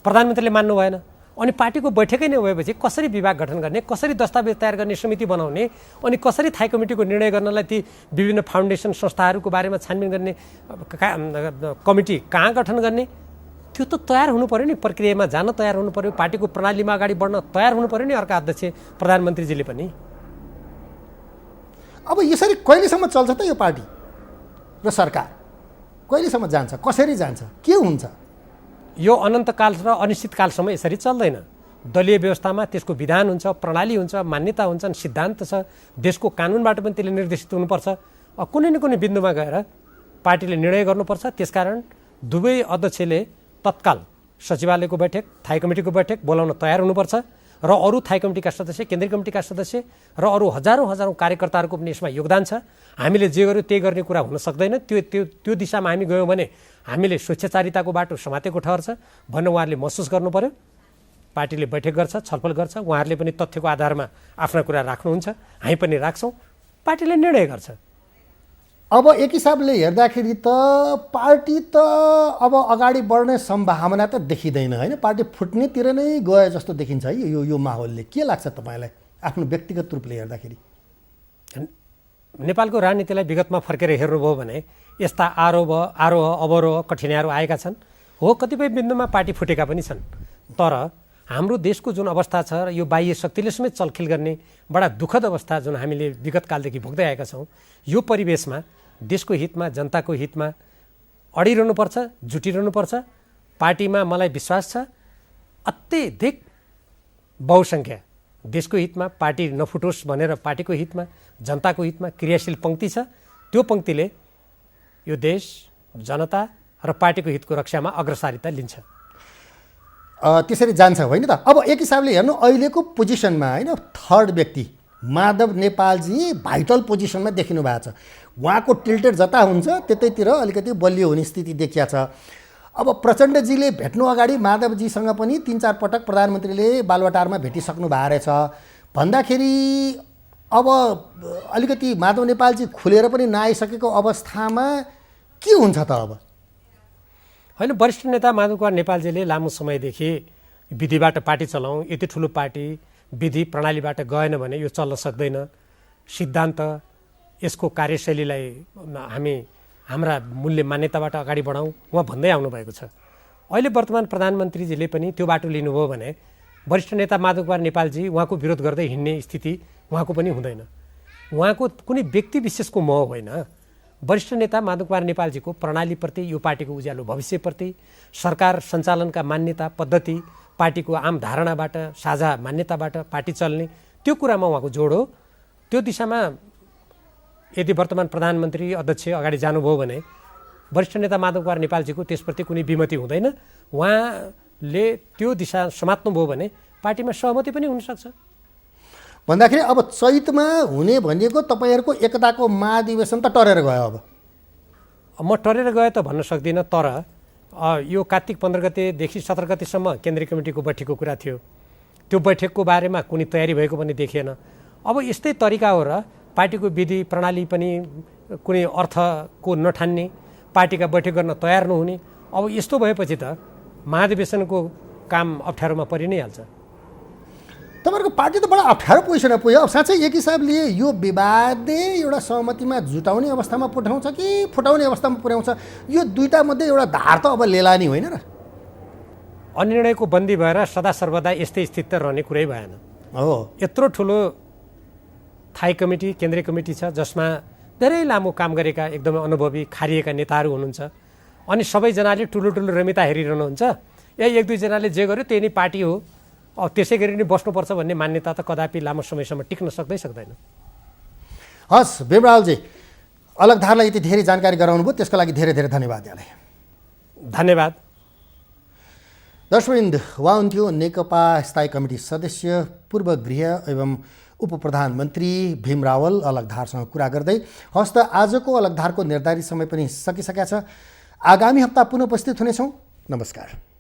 प्रधानमन्त्रीले मान्नु भएन। अनि पार्टीको बैठकै नै भएपछि कसरी विभाग गठन गर्ने, कसरी दस्तावेज तयार गर्ने, समिति बनाउने, अनि कसरी थाई कमिटीको निर्णय गर्नलाई ती विभिन्न फाउन्डेसन संस्थाहरूको बारेमा छानबिन गर्ने कमिटी कहाँ गठन गर्ने, त्यो त तयार हुनु पर्यो नि, प्रक्रियामा जान तयार हुनु पर्यो, पार्टीको प्रणालीमा अगाडि बढ्न तयार हुनु पर्यो नि अर्का अध्यक्ष प्रधानमन्त्रीजीले पनि। अब यसरी कहिलेसम्म चल्छ त यो पार्टी र सरकार? कहिलेसम्म जान्छ, कसरी जान्छ, के हुन्छ? यो अनन्तकाल र अनिश्चितकालसम्म यसरी चल्दैन। दलीय व्यवस्थामा त्यसको विधान हुन्छ, प्रणाली हुन्छ, मान्यता हुन्छन्, सिद्धान्त छ, देशको कानुनबाट पनि त्यसले निर्देशित हुनुपर्छ। कुनै न कुनै बिन्दुमा गएर पार्टीले निर्णय गर्नुपर्छ। त्यसकारण दुवै अध्यक्षले तत्काल सचिवालयको बैठक, थाई कमिटीको बैठक बोलाउन तयार हुनुपर्छ र अरू थाई कमिटीका सदस्य, केन्द्रीय कमिटीका सदस्य र अरू हजारौँ कार्यकर्ताहरूको पनि यसमा योगदान छ। हामीले जे गर्यो त्यही गर्ने कुरा हुन सक्दैन। त्यो दिशामा हामी गयौँ भने हामीले स्वेच्छाचारिताको बाटो समातेको ठहर छ भन्ने उहाँहरूले महसुस गर्नु पर्यो। पार्टीले बैठक गर्छ, छलफल गर्छ, उहाँहरूले पनि तथ्यको आधारमा आफ्ना कुरा राख्नुहुन्छ, हामी पनि राख्छौँ, पार्टीले निर्णय गर्छ। अब एक हिसाबले हेर्दाखेरि त पार्टी त अब अगाडि बढ्ने सम्भावना त देखिँदैन होइन, पार्टी फुट्नेतिर नै गए जस्तो देखिन्छ है यो माहौलले। के लाग्छ तपाईँलाई आफ्नो व्यक्तिगत रूपले हेर्दाखेरि? नेपालको राजनीतिलाई विगतमा फर्केर हेर्नुभयो भने यस्ता आरोह अवरोह कठिनाइहरू आएका छन्। हो, कतिपय बिन्दुमा पार्टी फुटेका पनि छन्, तर हाम्रो देशको जुन अवस्था छ र यो बाह्य शक्तिले समेत चलखेल गर्ने बडा दुःखद अवस्था जुन हामीले विगत कालदेखि भोग्दै आएका छौँ, यो परिवेशमा देशको हितमा, जनताको हितमा अडिरहनुपर्छ, जुटिरहनुपर्छ। पार्टीमा मलाई विश्वास छ अत्यधिक बहुसङ्ख्या देशको हितमा, पार्टी नफुटोस् भनेर पार्टीको हितमा, जनताको हितमा क्रियाशील पङ्क्ति छ। त्यो पङ्क्तिले यो देश, जनता र पार्टीको हितको रक्षामा अग्रसारिता लिन्छ। त्यसरी जान्छ होइन त? अब एक हिसाबले हेर्नु अहिलेको पोजिसनमा होइन, थर्ड व्यक्ति माधव नेपालजी भाइटल पोजिसनमा देखिनु भएको छ। उहाँको टिल्टेड जता हुन्छ त्यतैतिर अलिकति बलियो हुने स्थिति देखिया छ। अब प्रचण्डजीले भेट्नु अगाडि माधवजीसँग पनि 3-4 पटक प्रधानमन्त्रीले बालुवाटारमा भेटिसक्नु भएको रहेछ भन्दाखेरि अब अलिकति माधव नेपालजी खुलेर पनि नआइसकेको अवस्थामा के हुन्छ त अब? होइन, वरिष्ठ नेता माधव कुमार नेपालजीले लामो समयदेखि विधिबाट पार्टी चलाउँ, यति ठुलो पार्टी विधि प्रणालीबाट गएन भने यो चल्न सक्दैन, सिद्धान्त यसको कार्यशैलीलाई हामी हाम्रा मूल्य मान्यताबाट अगाडि बढाउँ, उहाँ भन्दै आउनुभएको छ। अहिले वर्तमान प्रधानमन्त्रीजीले पनि त्यो बाटो लिनुभयो भने वरिष्ठ नेता माधव कुमार नेपालजी उहाँको विरोध गर्दै हिँड्ने स्थिति उहाँको पनि हुँदैन। उहाँको कुनै व्यक्ति विशेषको मोह होइन। वरिष्ठ नेता माधव कुमार नेपालजीको प्रणालीप्रति, यो पार्टीको उज्यालो भविष्यप्रति, सरकार सञ्चालनका मान्यता पद्धति, पार्टीको आम धारणाबाट, साझा मान्यताबाट पार्टी चल्ने, त्यो कुरामा उहाँको जोड हो। त्यो दिशामा यदि वर्तमान प्रधानमन्त्री अध्यक्ष अगाडि जानुभयो भने वरिष्ठ नेता माधव कुमार नेपालजीको त्यसप्रति कुनै विमति हुँदैन। उहाँले त्यो दिशा समात्नुभयो भने पार्टीमा सहमति पनि हुनसक्छ। भन्दाखेरि अब चैतमा हुने भनेको तपाईँहरूको एकताको महाधिवेशन त टरेर गयो। अब म टरेर गयो त भन्न सक्दिनँ, तर यो कार्तिक 15 गतेदेखि 17 गतेसम्म केन्द्रीय कमिटीको बैठकको कुरा थियो। त्यो बैठकको बारेमा कुनै तयारी भएको पनि देखिएन। अब यस्तै तरिका हो र पार्टीको विधि प्रणाली पनि कुनै अर्थको नठान्ने, पार्टीका बैठक गर्न तयार नहुने। अब यस्तो भएपछि त महाधिवेशनको काम अप्ठ्यारोमा परि नै हाल्छ। तपाईँहरूको पार्टी त बडा अप्ठ्यारो पोजिसनमा पुग्यो। अब साँच्चै एक हिसाबले यो विवादले एउटा सहमतिमा जुटाउने अवस्थामा पुर्याउँछ कि फुटाउने अवस्थामा पुर्याउँछ? यो दुईटा मध्ये एउटा धार त अब लेलानी होइन र? अनिर्णयको बन्दी भएर सदा सर्वदा यस्तै स्थिति रहने कुरै भएन। हो, यत्रो ठुलो थाई कमिटी, केन्द्रीय कमिटी छ जसमा धेरै लामो काम गरेका एकदमै अनुभवी खारिएका नेताहरू हुनुहुन्छ, अनि सबैजनाले ठुलो रमिता हेरिरहनुहुन्छ या एक दुईजनाले जे गर्यो त्यही नै पार्टी हो, अब त्यसै गरी नै बस्नुपर्छ भन्ने मान्यता त कदापि लामो समयसम्म टिक्न सक्दैन। हस् भीमरावजी, अलगधारलाई यति धेरै जानकारी गराउनु भयो, त्यसको लागि धेरै धेरै धन्यवाद यहाँलाई। धन्यवाद। दर्शकवृन्द, उहाँ हुन्थ्यो नेकपा स्थायी कमिटी सदस्य पूर्व गृह एवं उप प्रधानमन्त्री भीमरावल अलगधारसँग कुरा गर्दै। हस् त आजको अलगधारको निर्धारित समय पनि सकिसकेका छ। आगामी हप्ता पुनः उपस्थित हुनेछौँ। नमस्कार।